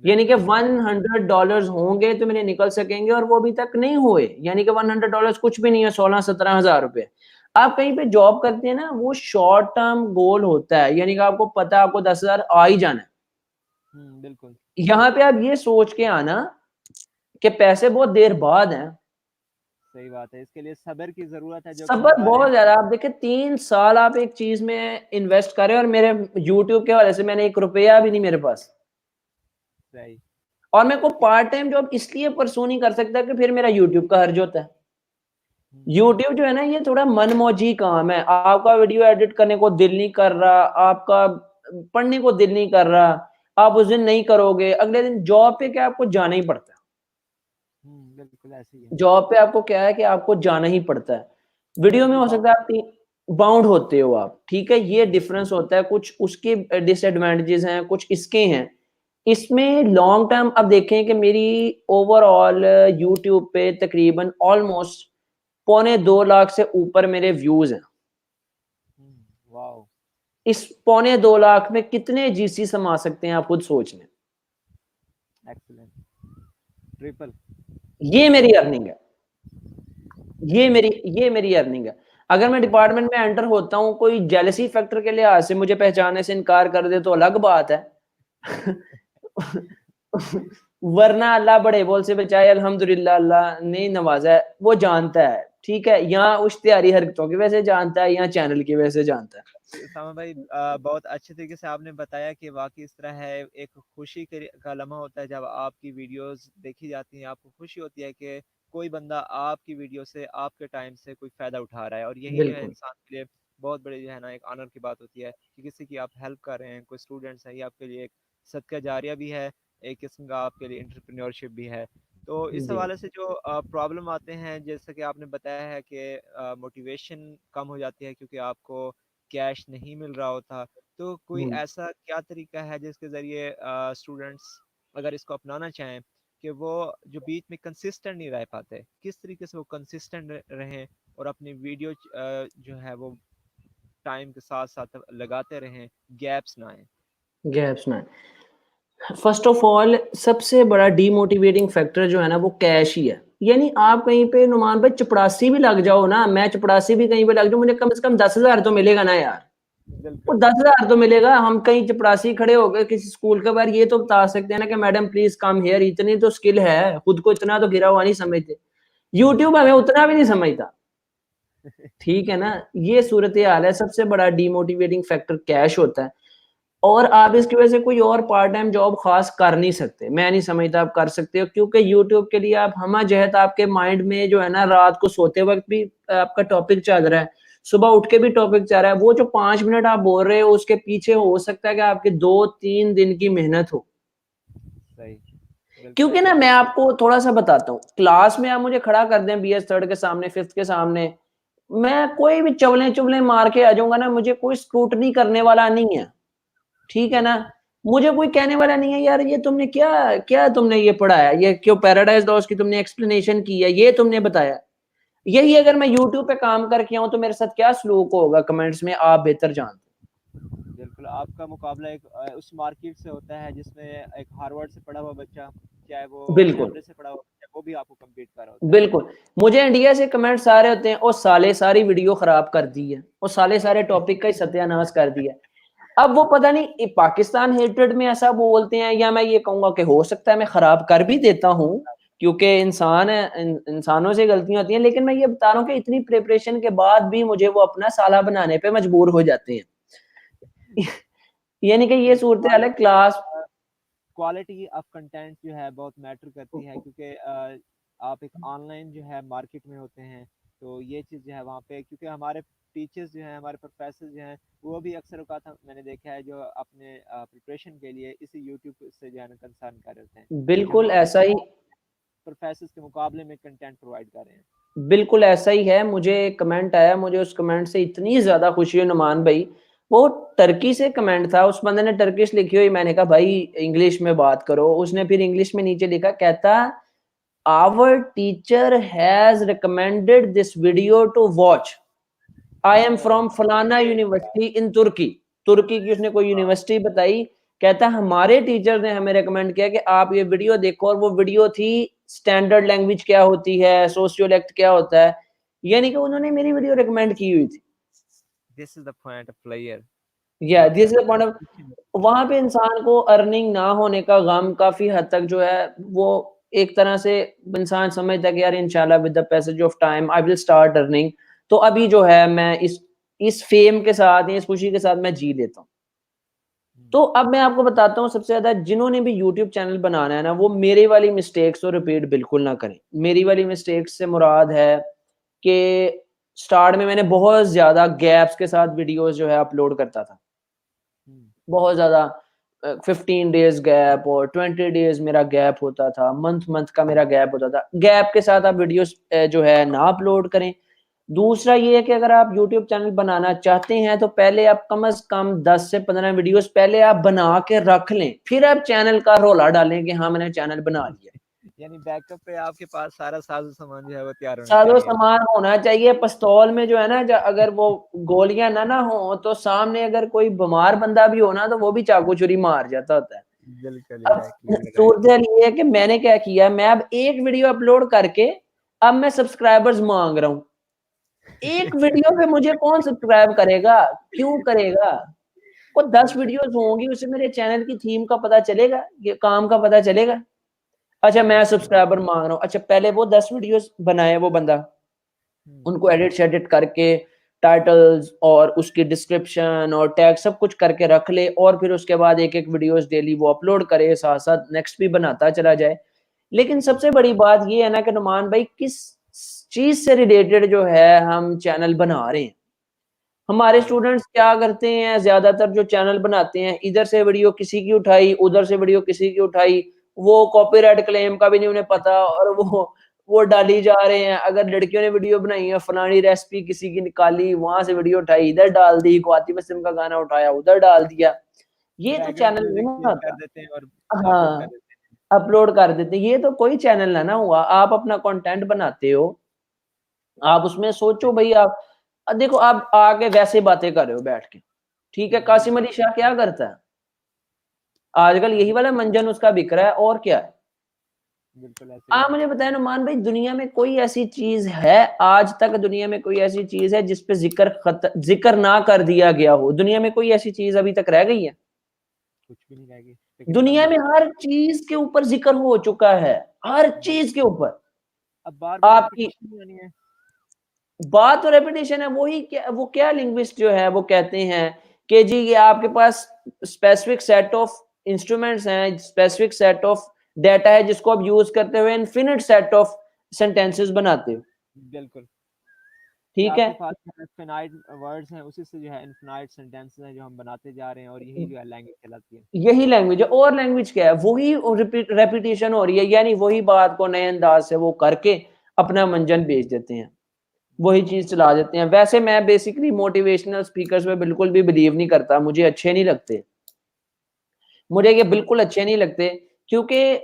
[SPEAKER 2] यानी कि
[SPEAKER 1] बिल्कुल।
[SPEAKER 2] $100 होंगे तो मेरे निकल सकेंगे, और वो अभी तक नहीं हुए, यानी कि $100 कुछ भी नहीं है, 16-17 हजार रुपए। आप कहीं पे जॉब करते हैं ना, वो शॉर्ट टर्म गोल होता है, यानी कि आपको पता है आपको 10,000 आ ही जाना है।
[SPEAKER 1] बिल्कुल
[SPEAKER 2] यहाँ पे आप ये सोच के आना कि पैसे बहुत देर बाद हैं।
[SPEAKER 1] सही बात है, इसके लिए सब्र की जरूरत है जो कि
[SPEAKER 2] सब्र
[SPEAKER 1] हमारे
[SPEAKER 2] बहुत ज्यादा, आप देखें 3 साल आप एक चीज में इन्वेस्ट करें, और मेरे यूट्यूब के हवाले से मैंने 1 रुपया भी नहीं मेरे पास,
[SPEAKER 1] सही।
[SPEAKER 2] और मैं को पार्ट टाइम जॉब इसलिए परसू नहीं कर सकता कि फिर मेरा यूट्यूब का हर्ज होता है। यूट्यूब जो है ना, ये थोड़ा मनमौजी काम है। आपका वीडियो एडिट करने को दिल नहीं कर रहा, आपका पढ़ने को दिल नहीं कर रहा, आप उस दिन नहीं करोगे, अगले दिन जॉब पे क्या आपको जाना ही पड़ता है।
[SPEAKER 1] बिल्कुल ऐसे ही है।
[SPEAKER 2] जॉब पे आपको क्या है कि आपको जाना ही पड़ता है। वीडियो में
[SPEAKER 1] बिल्कुल
[SPEAKER 2] हो सकता है आप बाउंड होते हो आप, ठीक है, ये डिफरेंस होता है, कुछ उसके डिसएडवांटेजेस हैं, कुछ इसके हैं। इसमें लॉन्ग टर्म अब देखें कि मेरी ओवरऑल यूट्यूब पे तकरीबन ऑलमोस्ट 2.25 लाख से ऊपर मेरे व्यूज हैं।
[SPEAKER 1] वाओ।
[SPEAKER 2] इस 2.25 लाख में कितने जीसी समा सकते हैं आप खुद सोच लें।
[SPEAKER 1] एक्सीलेंट। ट्रिपल।
[SPEAKER 2] ये मेरी अर्निंग है, ये मेरी अर्निंग है। अगर मैं डिपार्टमेंट में एंटर होता हूं, कोई जेलसी फैक्टर के लिहाज से मुझे पहचानने से इनकार कर दे तो अलग बात है। वरना अल्लाह बड़े बोल से बचाए, अल्हम्दुलिल्लाह अल्लाह ने नवाजा है, वो जानता है, ठीक है, यहाँ उश्तियारी हरकतों की वजह से जानता है, यहाँ चैनल की वजह से जानता है।
[SPEAKER 1] उसामा भाई बहुत अच्छे तरीके से आपने बताया कि वाकई इस तरह है, एक खुशी का लम्हा होता है जब आपकी वीडियोस देखी जाती हैं, आपको खुशी होती है कि कोई बंदा आपकी वीडियो से आपके टाइम से कोई फ़ायदा उठा रहा है, और यही जो है
[SPEAKER 2] बिल्कुल
[SPEAKER 1] इंसान के लिए बहुत बड़ी जो है ना एक ऑनर की बात होती है कि किसी की आप हेल्प कर रहे हैं, कोई स्टूडेंट्स है, ये आपके लिए एक सदका जारिया भी है, एक किस्म का आपके लिए एंटरप्रेन्योरशिप भी है। तो इस
[SPEAKER 2] जी
[SPEAKER 1] हवाले से जो प्रॉब्लम आते हैं, जैसा कि आपने बताया है कि मोटिवेशन कम हो जाती है क्योंकि आपको कैश नहीं मिल रहा होता, तो कोई ऐसा क्या तरीका है जिसके ज़रिए स्टूडेंट्स अगर इसको अपनाना चाहें कि वो जो बीच में कंसिस्टेंट नहीं रह पाते, किस तरीके से वो कंसिस्टेंट रहें और अपनी वीडियो जो है वो टाइम के साथ साथ लगाते रहें, गैप्स ना आए।
[SPEAKER 2] गैप्स में, फर्स्ट ऑफ ऑल सबसे बड़ा डीमोटिवेटिंग फैक्टर जो है ना, वो कैश ही है। यानी आप कहीं पे नुमान भाई चपड़ासी भी लग जाओ ना, मैं चपड़ासी भी कहीं पे लग जाऊं, मुझे कम से कम 10,000 तो मिलेगा ना यार। वो
[SPEAKER 1] बिल्कुल
[SPEAKER 2] 10,000 तो मिलेगा। हम कहीं चपड़ासी खड़े हो गए किसी स्कूल के बाहर, ये तो बता सकते हैं ना कि मैडम प्लीज कम हेयर, इतनी तो स्किल है, खुद को इतना तो गिरा हुआ नहीं समझते। यूट्यूब हमें उतना भी नहीं समझता, ठीक है ना। ये सूरत हाल है। सबसे बड़ा डीमोटिवेटिंग फैक्टर कैश होता है, और आप इसकी वजह से कोई और पार्ट टाइम जॉब खास कर नहीं सकते। मैं नहीं समझता आप कर सकते हो, क्योंकि यूट्यूब के लिए आप हम जहत आपके माइंड में जो है ना, रात को सोते वक्त भी आपका टॉपिक चल रहा है, सुबह उठ के भी टॉपिक चल रहा है। वो जो 5 मिनट आप बोल रहे हो उसके पीछे हो सकता है कि आपके 2-3 दिन की मेहनत हो।
[SPEAKER 1] सही। बिल्कुल
[SPEAKER 2] क्योंकि
[SPEAKER 1] सही।
[SPEAKER 2] ना मैं आपको थोड़ा सा बताता हूँ, क्लास में आप मुझे खड़ा कर दें BS थर्ड के सामने, फिफ्थ के सामने, मैं कोई भी चवले चुवले मार के आ जाऊंगा ना, मुझे कोई स्क्रूटनी करने वाला नहीं है, ठीक है ना।
[SPEAKER 1] बिल्कुल
[SPEAKER 2] मुझे कोई कहने वाला नहीं है यार ये तुमने क्या क्या तुमने ये पढ़ा है, ये क्यों पैराडाइज लॉस्ट की तुमने एक्सप्लेनेशन की है, ये तुमने बताया। यही अगर मैं यूट्यूब पे काम करके आऊं तो मेरे साथ क्या सलूक होगा कमेंट्स में, आप बेहतर जानते
[SPEAKER 1] बिल्कुल आपका मुकाबला एक उस मार्केट से होता है जिसमें एक हार्वर्ड से पढ़ा हुआ बच्चा, चाहे वो
[SPEAKER 2] हैं। बिल्कुल
[SPEAKER 1] कैम्ब्रिज से पढ़ा हुआ बच्चा, वो भी आपको कम्पीट कर रहा होता है।
[SPEAKER 2] बिल्कुल। मुझे इंडिया से कमेंट्स आ रहे होते हैं, ओ साले सारी वीडियो खराब कर दी है, ओ साले सारे टॉपिक का ही सत्यानाश कर दिया। अब वो पता नहीं पाकिस्तान हेटेड में ऐसा बोलते हैं, या मैं ये कहूंगा कि हो सकता है मैं खराब कर भी देता हूँ, क्योंकि इंसान है, इंसानों से गलतियां होती हैं। लेकिन मैं ये बता रहा हूँ कि इतनी प्रिपरेशन के बाद भी मुझे वो अपना साला बनाने पे मजबूर हो जाते हैं। यानी कि ये सूरत हाल है क्लास।
[SPEAKER 1] क्वालिटी ऑफ कंटेंट जो है बहुत मैटर करती है, क्योंकि आप एक ऑनलाइन जो है मार्केट में होते हैं, तो ये चीज़ जो है वहाँ पे, क्योंकि हमारे टीचर्स जो हैं, हमारे प्रोफेसर जो हैं, वो भी अक्सर औकात मैंने देखा है जो अपने प्रिपरेशन के लिए इसी यूट्यूब से जो है ना कंसर्न कर रहे हैं कि
[SPEAKER 2] बिल्कुल
[SPEAKER 1] हम
[SPEAKER 2] ऐसा ही,
[SPEAKER 1] प्रोफेसर के मुकाबले में कंटेंट प्रोवाइड कर रहे हैं।
[SPEAKER 2] बिल्कुल ऐसा ही है। मुझे कमेंट आया, मुझे उस कमेंट से इतनी ज्यादा खुशी हुई नुमान भाई, वो टर्की से कमेंट था, उस बंदे ने टर्किश लिखी हुई, मैंने कहा भाई इंग्लिश में बात करो। उसने फिर इंग्लिश में नीचे लिखा, कहता our teacher has recommended this video to watch, I am from फलाना
[SPEAKER 1] ये
[SPEAKER 2] यूनिवर्सिटी इन तुर्की। तुर्की की उसने कोई यूनिवर्सिटी बताई। कहता हमारे टीचर ने हमें रेकमेंड किया कि आप ये वीडियो देखो, और वो वीडियो थी स्टैंडर्ड लैंग्वेज क्या होती है, सोशियोलेक्ट क्या होता है। यानी कि उन्होंने मेरी वीडियो रिकमेंड की हुई थी।
[SPEAKER 1] This is the point of player.
[SPEAKER 2] या this is the point of, वहां पे इंसान को अर्निंग ना होने का गम काफी हद तक जो है वो एक तरह से इंसान समझता है कि यार इंशाल्लाह with the passage of time I will start earning. तो अभी जो है मैं इस फेम के साथ, इस खुशी के साथ मैं जी लेता हूँ। तो अब मैं आपको बताता हूँ, सबसे ज्यादा जिन्होंने भी यूट्यूब चैनल बनाना है ना, वो मेरी वाली मिस्टेक्स को रिपीट बिल्कुल ना करें। मेरी वाली मिस्टेक्स से मुराद है कि स्टार्ट में मैंने बहुत ज्यादा गैप्स के साथ वीडियोस जो है अपलोड करता था, बहुत ज्यादा 15 डेज गैप और 20 डेज मेरा गैप होता था, मंथ का मेरा गैप होता था। गैप के साथ आप वीडियोस जो है ना अपलोड करें। दूसरा ये है कि अगर आप YouTube चैनल बनाना चाहते हैं तो पहले आप कम से कम 10 से 15 वीडियोस पहले आप बना के रख लें, फिर आप चैनल का रोला डालें कि हाँ मैंने चैनल बना लिया।
[SPEAKER 1] यानी बैकअप पे आपके पास सारा साजो सामान जो है वो तैयार होना
[SPEAKER 2] साजो
[SPEAKER 1] चाहिए।
[SPEAKER 2] सामान होना चाहिए। पिस्तौल में जो है ना, अगर वो गोलियां ना हो तो सामने अगर कोई बीमार बंदा भी हो ना तो वो भी चाकू छुरी मार जाता होता है।
[SPEAKER 1] बिल्कुल
[SPEAKER 2] अब
[SPEAKER 1] एग्जैक्टली राइट।
[SPEAKER 2] सूरत ये है कि मैंने क्या किया, मैं अब एक वीडियो अपलोड करके अब मैं सब्सक्राइबर्स मांग रहा हूँ। एक वीडियो पे मुझे कौन सब्सक्राइब करेगा, क्यों करेगा? वो 10 वीडियोस होंगी, उससे मेरे चैनल की थीम का पता चलेगा, ये काम का पता चलेगा। अच्छा मैं सब्सक्राइबर मांग रहा हूँ, अच्छा पहले वो 10 वीडियोस बनाए वो बंदा, उनको एडिट शेडिट करके टाइटल्स और उसकी डिस्क्रिप्शन और टैग सब कुछ करके रख ले, और फिर उसके बाद एक एक वीडियोस डेली वो अपलोड करे, साथ साथ नेक्स्ट भी बनाता चला जाए। लेकिन सबसे बड़ी बात ये है ना कि नुमान भाई, किस चीज से रिलेटेड जो है हम चैनल बना रहे हैं। हमारे स्टूडेंट्स क्या करते हैं, ज्यादातर जो चैनल बनाते हैं, इधर से वीडियो किसी की उठाई, उधर से वीडियो किसी की उठाई, वो कॉपीराइट क्लेम का भी नहीं उन्हें पता, और वो डाली जा रहे हैं। अगर लड़कियों ने वीडियो बनाई है, फलानी रेसिपी किसी की निकाली, वहां से वीडियो उठाई इधर डाल दी, आतिफ असलम का गाना उठाया उधर डाल दिया, ये तो
[SPEAKER 1] बैकग्राउंड
[SPEAKER 2] चैनल नहीं
[SPEAKER 1] म्यूजिक कर
[SPEAKER 2] होता।
[SPEAKER 1] देते हैं और अपलोड कर
[SPEAKER 2] हाँ,
[SPEAKER 1] देते हैं।
[SPEAKER 2] अपलोड कर देते, ये तो कोई चैनल ना हुआ। आप अपना कंटेंट बनाते हो, आप उसमें सोचो भाई, आप देखो आप आके वैसे बातें कर रहे हो बैठ के, ठीक है। कासिम अली शाह क्या करता है आजकल, यही वाला मंजन उसका बिक रहा है, और क्या है।
[SPEAKER 1] बिल्कुल ऐसे ही
[SPEAKER 2] आप
[SPEAKER 1] है।
[SPEAKER 2] मुझे बताएं नुमान भाई, दुनिया में कोई ऐसी चीज है, आज तक दुनिया में कोई ऐसी चीज है जिसपे जिक्र ना कर दिया गया हो? दुनिया में कोई ऐसी चीज अभी तक रह गई है?
[SPEAKER 1] कुछ भी नहीं रहेगी, लेकिन
[SPEAKER 2] दुनिया
[SPEAKER 1] हम
[SPEAKER 2] में हर चीज के ऊपर जिक्र हो चुका है, हर चीज के ऊपर।
[SPEAKER 1] अब बार बार
[SPEAKER 2] आपकी
[SPEAKER 1] रिपीटेशन नहीं होनी है।
[SPEAKER 2] बात तो रेपिटेशन है, वही क्या, वो क्या लिंग्विस्ट जो है वो कहते हैं कि जी ये आपके पास स्पेसिफिक सेट ऑफ इंस्ट्रूमेंट्स हैं, स्पेसिफिक सेट ऑफ डेटा है, जिसको आप यूज करते हुए इनफिनिट सेट ऑफ सेंटेंसेस बनाते हो,
[SPEAKER 1] बिल्कुल कि
[SPEAKER 2] ठीक है।
[SPEAKER 1] आपके पास इनफिनाइट वर्ड्स हैं, उसी से जो है इनफिनाइट सेंटेंसेस हैं जो हम बनाते जा रहे हैं, और यही जो है लैंग्वेज कहलाती है।
[SPEAKER 2] यही लैंग्वेज है, और लैंग्वेज क्या है, वही रेपिटेशन हो रही है, यानी वही बात को नए अंदाज से वो करके अपना मंजन बेच देते हैं, वही चीज चला देते हैं। वैसे मैं बेसिकली मोटिवेशनल स्पीकर्स में बिल्कुल भी बिलीव नहीं करता, मुझे अच्छे नहीं लगते, मुझे ये बिल्कुल अच्छे नहीं लगते, क्योंकि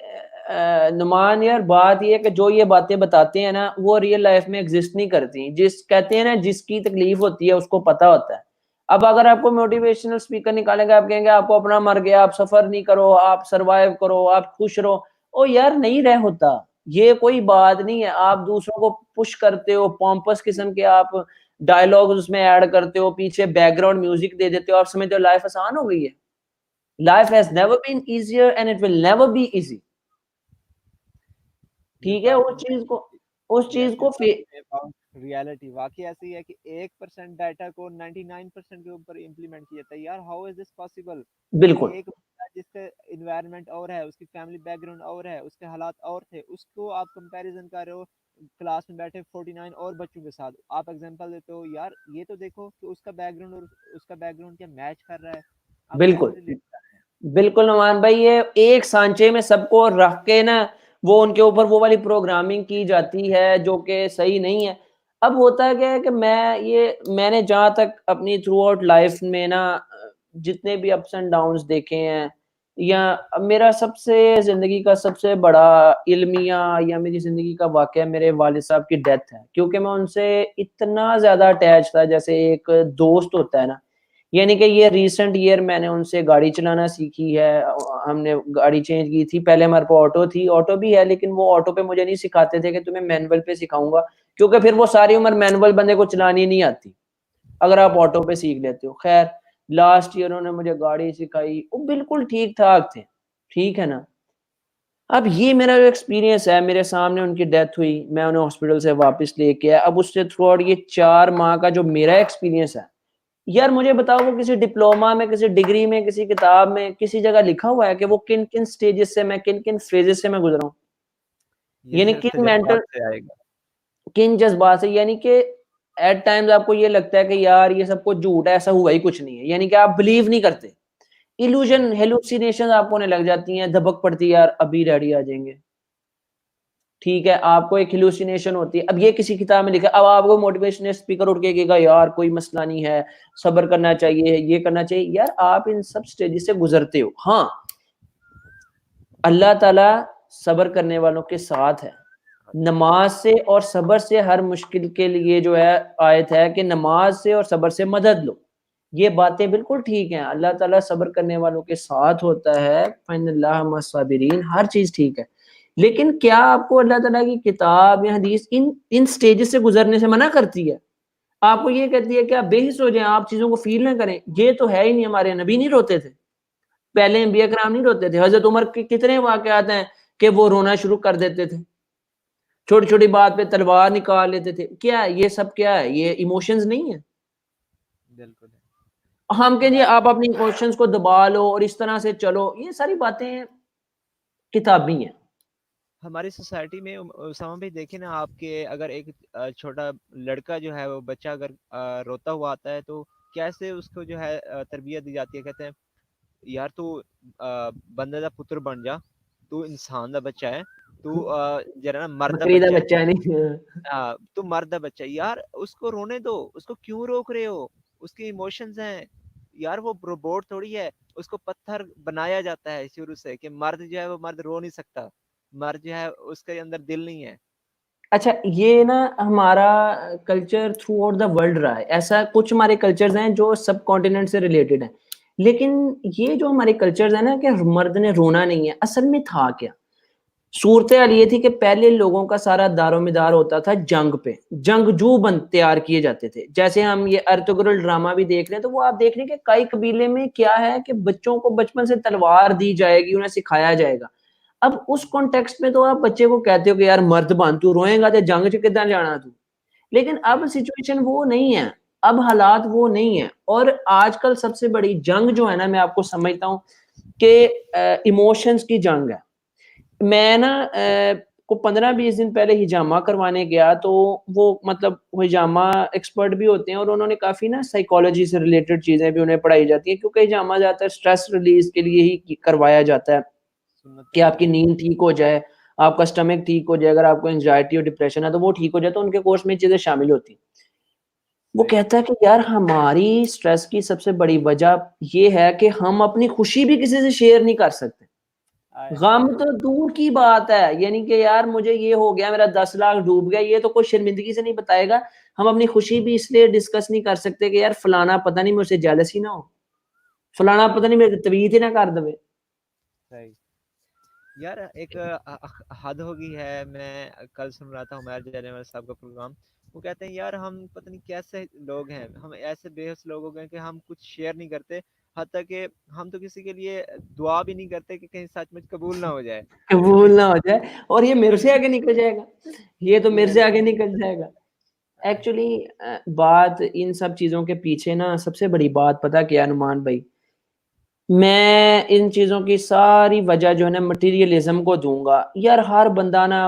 [SPEAKER 2] नुमान यार बात ये है कि जो ये बातें बताते हैं ना, वो रियल लाइफ में एग्जिस्ट नहीं करती। जिस कहते हैं ना, जिसकी तकलीफ होती है उसको पता होता है। अब अगर आपको मोटिवेशनल स्पीकर निकालेंगे, आप कहेंगे आपको अपना मर गया, आप सफर नहीं करो, आप सरवाइव करो, आप खुश रहो, ओ यार नहीं रह होता, ये कोई बात नहीं है। आप दूसरों को पुश करते हो, पॉम्पस किस्म के आप डायलॉग उसमें ऐड करते हो, पीछे बैकग्राउंड म्यूजिक दे देते हो, आप समझते हो लाइफ आसान हो गई है। Life has never been easier and it will never be easy।
[SPEAKER 1] ये
[SPEAKER 2] ठीक है,
[SPEAKER 1] बात तो है।
[SPEAKER 2] उस चीज
[SPEAKER 1] यस
[SPEAKER 2] को
[SPEAKER 1] अबाउट रियलिटी वाकई ऐसी ही है कि 1% डाटा को 99% के ऊपर इम्प्लीमेंट किया जाता है। यार हाउ इज दिस पॉसिबल कि
[SPEAKER 2] बिल्कुल
[SPEAKER 1] एक बंदा जिसका इन्वायरमेंट और है, उसकी फैमिली बैकग्राउंड और है, उसके हालात और थे, उसको आप कंपैरिजन कर रहे हो क्लास में बैठे 49 और बच्चों के साथ, आप एग्जांपल देते हो। यार ये तो देखो कि उसका बैकग्राउंड और उसका बैकग्राउंड क्या मैच कर रहा है, आप कैसे
[SPEAKER 2] बिल्कुल
[SPEAKER 1] रिलेट कर रहे हैं।
[SPEAKER 2] बिल्कुल नुमान भाई, ये एक सांचे में सबको रख के ना, वो उनके ऊपर वो वाली प्रोग्रामिंग की जाती है जो कि सही नहीं है। अब होता क्या है कि मैंने जहाँ तक अपनी थ्रू आउट लाइफ में ना जितने भी अप्स एंड डाउन्स देखे हैं, या मेरा सबसे जिंदगी का सबसे बड़ा इल्मिया या मेरी जिंदगी का वाकया मेरे वालिद साहब की डेथ है, क्योंकि मैं उनसे इतना ज्यादा अटैच था, जैसे एक दोस्त होता है ना। यानी कि ये रिसेंट ईयर मैंने उनसे गाड़ी चलाना सीखी है, हमने गाड़ी चेंज की थी। पहले हमारे पास ऑटो थी, ऑटो भी है, लेकिन वो ऑटो पे मुझे नहीं सिखाते थे कि तुम्हें मैनुअल पे सिखाऊंगा, क्योंकि फिर वो सारी उम्र मैनुअल बंदे को चलानी नहीं आती अगर आप ऑटो पे सीख लेते हो। खैर लास्ट ईयर उन्होंने मुझे गाड़ी सिखाई, वो बिल्कुल ठीक ठाक थे, ठीक है ना। अब ये मेरा जो एक्सपीरियंस है, मेरे सामने उनकी डेथ हुई, मैं उन्हें हॉस्पिटल से वापस लेके आया। अब उससे थ्रू आउट ये 4 माह का जो मेरा एक्सपीरियंस है, यार मुझे बताओ वो किसी डिप्लोमा में, किसी डिग्री में, किसी किताब में, किसी जगह लिखा हुआ है कि वो किन किन स्टेजेस से मैं, किन किन फेजेस से मैं गुजरा हूँ,
[SPEAKER 1] ये
[SPEAKER 2] यानी
[SPEAKER 1] सिर्फ
[SPEAKER 2] किन
[SPEAKER 1] तजुर्बात
[SPEAKER 2] मेंटल,
[SPEAKER 1] से आएगा।
[SPEAKER 2] किन जज्बात से, यानी कि एट टाइम्स आपको ये लगता है कि यार ये सब कुछ झूठ है, ऐसा हुआ ही कुछ नहीं है, यानी कि आप बिलीव नहीं करते। इल्यूजन, हेलुसिनेशन आपको होने लग जाती हैं, धबक पड़ती है, यार अभी डैडी आ जाएंगे, ठीक है, आपको एक हेलुसिनेशन होती है। अब ये किसी किताब में लिखा है, अब आपको मोटिवेशनल स्पीकर उठ के कहेगा यार कोई मसला नहीं है, सब्र करना चाहिए, ये करना चाहिए, यार आप इन सब स्टेजेस से गुजरते हो। हाँ, अल्लाह ताला सब्र करने वालों के साथ है। नमाज से और सब्र से हर मुश्किल के लिए जो है आयत है कि नमाज से और सब्र से मदद लो, ये बातें बिल्कुल ठीक हैं। अल्लाह ताला सब्र करने वालों के साथ होता है, फइन्नल्लाह मस्साबिरीन, हर चीज ठीक है। लेकिन क्या आपको अल्लाह ताला की किताब या हदीस इन इन स्टेजेस से गुजरने से मना करती है? आपको ये कहती है कि आप बेहिस हो जाएं, आप चीजों को फील ना करें? ये तो है ही नहीं। हमारे नबी नहीं रोते थे, पहले अंबिया कराम नहीं रोते थे। हजरत उमर के कितने वाकयात हैं कि वो रोना शुरू कर देते थे, छोटी छोटी बात पे तलवार निकाल लेते थे। क्या ये सब क्या है? ये इमोशंस नहीं है?
[SPEAKER 1] बिल्कुल।
[SPEAKER 2] हम कहेंगे
[SPEAKER 1] हमारी
[SPEAKER 2] आप अपने इमोशंस को दबा लो और इस तरह से चलो, ये सारी बातें किताबी हैं।
[SPEAKER 1] हमारी सोसाइटी में उसामा भाई देखे ना, आपके अगर एक छोटा लड़का जो है, वो बच्चा अगर रोता हुआ आता है तो कैसे उसको जो है तरबियत दी जाती है। कहते हैं यार तू बंदे दा पुत्र बन जा, तू इंसान दा बच्चा है, तू जरा ना मर्द दा
[SPEAKER 2] बकरी का
[SPEAKER 1] बच्चा है,
[SPEAKER 2] बच्चा है नहीं।
[SPEAKER 1] तू मर्द दा बच्चा है। यार उसको रोने दो, उसको क्यों रोक रहे हो? उसके इमोशंस हैं यार, वो रोबोट थोड़ी है। उसको पत्थर बनाया जाता है शुरू से कि मर्द जो है वो मर्द रो नहीं सकता, मर्द जो है उसके अंदर दिल नहीं है।
[SPEAKER 2] अच्छा, ये ना हमारा culture through out the world रहा है। ऐसा कुछ हमारे कल्चर्स हैं जो सब कॉन्टिनेंट से रिलेटेड हैं, लेकिन ये जो हमारे कल्चर्स हैं ना कि मर्द ने रोना नहीं है, असल में था क्या? सूरत हाल ये थी कि पहले लोगों का सारा दारोमदार होता था जंग पे, जंगजू बन तैयार किए जाते थे। जैसे हम ये अर्तुगरुल ड्रामा भी देख रहे हैं, तो वो आप देख रहे हैं कि कई कबीले में क्या है कि बच्चों को बचपन से तलवार दी जाएगी, उन्हें सिखाया जाएगा। अब उस कॉन्टेक्स्ट में तो आप बच्चे को कहते हो कि यार मर्द बन, तू रोएगा तो जंग च किदां जाना तू। लेकिन अब
[SPEAKER 1] सही।
[SPEAKER 2] सिचुएशन वो नहीं है, अब हालात वो नहीं है। और आजकल सबसे बड़ी जंग जो है ना, मैं आपको समझता हूँ कि इमोशंस की जंग है। मैं ना को 15-20 दिन पहले हिजामा करवाने गया, तो वो मतलब हिजामा एक्सपर्ट भी होते हैं और उन्होंने काफ़ी ना साइकोलॉजी से रिलेटेड चीज़ें भी उन्हें पढ़ाई जाती है, क्योंकि हिजामा ज़्यादातर स्ट्रेस रिलीज़ के लिए ही करवाया जाता है
[SPEAKER 1] सुन्नत
[SPEAKER 2] कि
[SPEAKER 1] तरीका
[SPEAKER 2] आपकी
[SPEAKER 1] है।
[SPEAKER 2] नींद ठीक हो जाए, आपका स्टमक ठीक हो जाए, अगर आपको एंग्जायटी और डिप्रेशन है तो वो ठीक हो जाए, तो उनके कोर्स में ये चीज़ें शामिल होती हैं। वो
[SPEAKER 1] सही।
[SPEAKER 2] कहता है कि यार हमारी स्ट्रेस की सबसे बड़ी वजह ये है कि हम अपनी खुशी भी किसी से शेयर नहीं कर सकते।
[SPEAKER 1] आय हाय
[SPEAKER 2] गम
[SPEAKER 1] हाय।
[SPEAKER 2] तो दूर की बात है, यानी कि यार मुझे ये हो गया, मेरा 10 लाख डूब गया, ये तो कोई शर्मिंदगी से नहीं बताएगा। हम अपनी खुशी भी इसलिए डिस्कस नहीं कर सकते कि यार फलाना पता नहीं मुझसे जेलस ही ना हो, फलाना पता नहीं मेरे तवीत ही ना कर दे।
[SPEAKER 1] सही। यार एक हद हो गई है। मैं कल सुन रहा था उमर जानेवाल साहब का प्रोग्राम। वो कहते हैं यार हम पता नहीं कैसे लोग हैं, हम ऐसे बेहोश लोग हो गए कि हम कुछ शेयर नहीं करते। हत्ता कि हम तो किसी के लिए दुआ भी नहीं करते कि कहीं सचमुच कबूल ना हो जाए।
[SPEAKER 2] कबूल ना हो जाए और ये मेरे से आगे निकल जाएगा, ये तो
[SPEAKER 1] ये
[SPEAKER 2] मेरे
[SPEAKER 1] मेरे
[SPEAKER 2] से
[SPEAKER 1] से
[SPEAKER 2] आगे
[SPEAKER 1] नहीं
[SPEAKER 2] निकल
[SPEAKER 1] करता।
[SPEAKER 2] जाएगा। एक्चुअली बात इन सब चीजों के पीछे ना सबसे बड़ी बात पता क्या है नुमान भाई, मैं इन चीजों की सारी वजह जो है ना मटेरियलिज्म को दूंगा। यार हर बंदा ना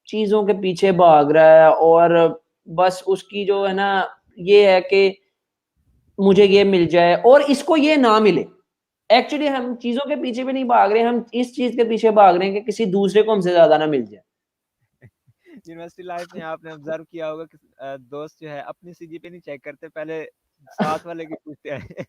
[SPEAKER 2] चीजों के पीछे भाग रहा है और बस उसकी जो है ना ये है कि मुझे ये मिल जाए और इसको ये ना मिले। एक्चुअली हम चीजों के पीछे भी नहीं भाग रहे, हम इस चीज के पीछे भाग रहे हैं कि किसी दूसरे को हमसे ज्यादा ना मिल जाए।
[SPEAKER 1] यूनिवर्सिटी लाइफ में आपने ऑब्जर्व किया होगा कि दोस्त जो है अपनी सीजीपीए नहीं चेक करते, पहले साथ वाले की पूछते हैं।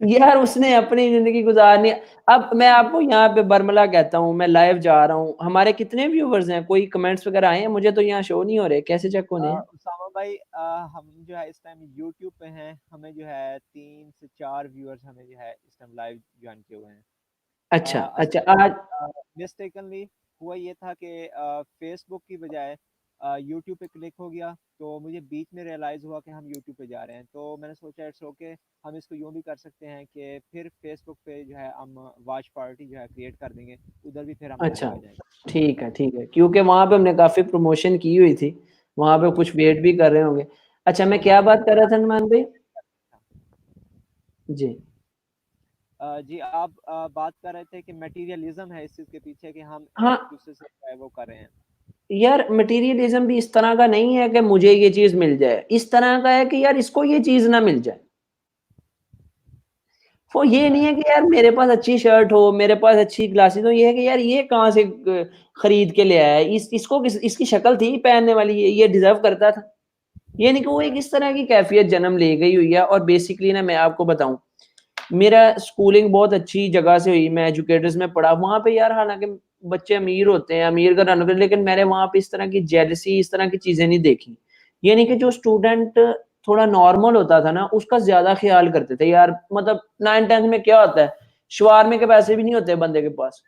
[SPEAKER 2] यार उसने अपनी जिंदगी गुजारनी। अब मैं आपको यहाँ पे बरमला कहता हूँ, मैं लाइव जा रहा हूँ, हमारे कितने व्यूवर्स हैं, कोई कमेंट्स वगैरह आए हैं? मुझे तो यहाँ शो नहीं हो रहे, कैसे चेक होने हैं?
[SPEAKER 1] उसामा भाई, हम जो है इस टाइम यूट्यूब पे हैं, हमें जो है 3 से 4 व्यूअर्स हमें जो है इस टाइम लाइव ज्वाइन किए हुए हैं।
[SPEAKER 2] अच्छा
[SPEAKER 1] असल
[SPEAKER 2] अच्छा।
[SPEAKER 1] में
[SPEAKER 2] आज
[SPEAKER 1] मिस्टेकनली हुआ ये था कि फेसबुक की बजाय यूट्यूब पे क्लिक हो गया, तो मुझे बीच में रियलाइज़ हुआ कि हम यूट्यूब पे जा रहे हैं, तो मैंने सोचा इट्स ओके, हम इसको यूँ भी कर सकते हैं कि फिर फेसबुक पे जो है हम वॉच पार्टी जो है क्रिएट कर देंगे, उधर भी फिर हम
[SPEAKER 2] अच्छा,
[SPEAKER 1] लाइव आ जाएंगे।
[SPEAKER 2] ठीक है, क्योंकि वहाँ पे हमने काफ़ी प्रमोशन की हुई थी, वहाँ पे
[SPEAKER 1] बिल्कुल।
[SPEAKER 2] कुछ वेट भी कर रहे होंगे। अच्छा, मैं
[SPEAKER 1] तो
[SPEAKER 2] क्या
[SPEAKER 1] मैंने
[SPEAKER 2] बात कर रहा था नुमान भाई? जी।
[SPEAKER 1] जी आप बात कर रहे थे कि मटेरियलिज्म है इस चीज़ के पीछे कि हम
[SPEAKER 2] हाँ,
[SPEAKER 1] एक दूसरे से जो है वो कर रहे हैं।
[SPEAKER 2] यार मटेरियलिज़्म भी इस तरह का नहीं है कि मुझे ये चीज़ मिल जाए, इस तरह का है कि यार इसको ये चीज़ ना मिल जाए। वो ये
[SPEAKER 1] अच्छा।
[SPEAKER 2] नहीं है कि यार मेरे पास अच्छी शर्ट हो, मेरे पास अच्छी ग्लासेस हो, ये है कि यार ये कहाँ से खरीद के ले आया है, इसको इसकी शक्ल थी पहनने वाली, ये डिजर्व करता था। ये नहीं कि वो एक इस तरह की कैफियत जन्म ले गई हुई है। और बेसिकली ना मैं आपको बताऊं, मेरा स्कूलिंग बहुत अच्छी जगह से हुई, मैं एजुकेटर्स में पढ़ा वहां पे। यार हालांकि बच्चे अमीर होते हैं, अमीर घरानों के, लेकिन मैंने वहां पे इस तरह की जेलसी, इस तरह की चीजें नहीं देखी। ये नहीं कि जो स्टूडेंट थोड़ा नॉर्मल होता था ना, उसका ज्यादा ख्याल करते थे। यार मतलब 9th-10th में क्या होता है, शवारमे के पैसे भी नहीं होते बंदे के पास,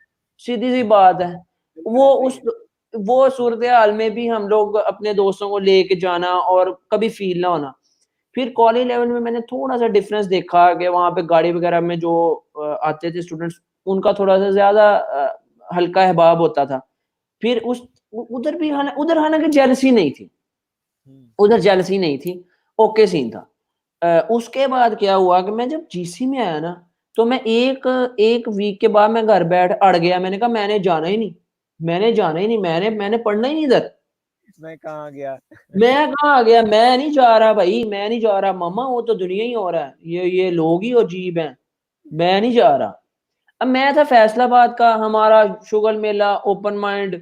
[SPEAKER 2] सीधी सी बात है।
[SPEAKER 1] बिल्कुल
[SPEAKER 2] वो
[SPEAKER 1] ऐसा ही
[SPEAKER 2] उस
[SPEAKER 1] है।
[SPEAKER 2] वो सूरत हाल में भी हम लोग अपने दोस्तों को लेके जाना और कभी फील ना होना। फिर कॉलेज लेवल में मैंने थोड़ा-सा डिफरेंस देखा कि वहाँ पे गाड़ी वगैरह में जो आते थे स्टूडेंट्स, उनका थोड़ा-सा ज़्यादा हल्का हिबाब होता था। फिर उधर भी उधर हालाँकि जेलसी नहीं थी,
[SPEAKER 1] हम्म।
[SPEAKER 2] उधर जेलसी नहीं थी, ओके सीन था। उसके बाद क्या हुआ कि मैं जब जीसी में आया ना, तो मैं 1 वीक के बाद मैं घर बैठ अड़ गया। मैंने कहा मैंने जाना ही नहीं, मैंने पढ़ना ही नहीं इधर।
[SPEAKER 1] मैं कहाँ गया।
[SPEAKER 2] मैं कहाँ आ गया, मैं नहीं जा रहा भाई, मैं नहीं जा रहा मामा, वो तो दुनिया ही हो रहा है, ये लोग ही अजीब हैं, मैं नहीं जा रहा। अब मैं था फैसलाबाद का, हमारा शुगर मेला, ओपन माइंड,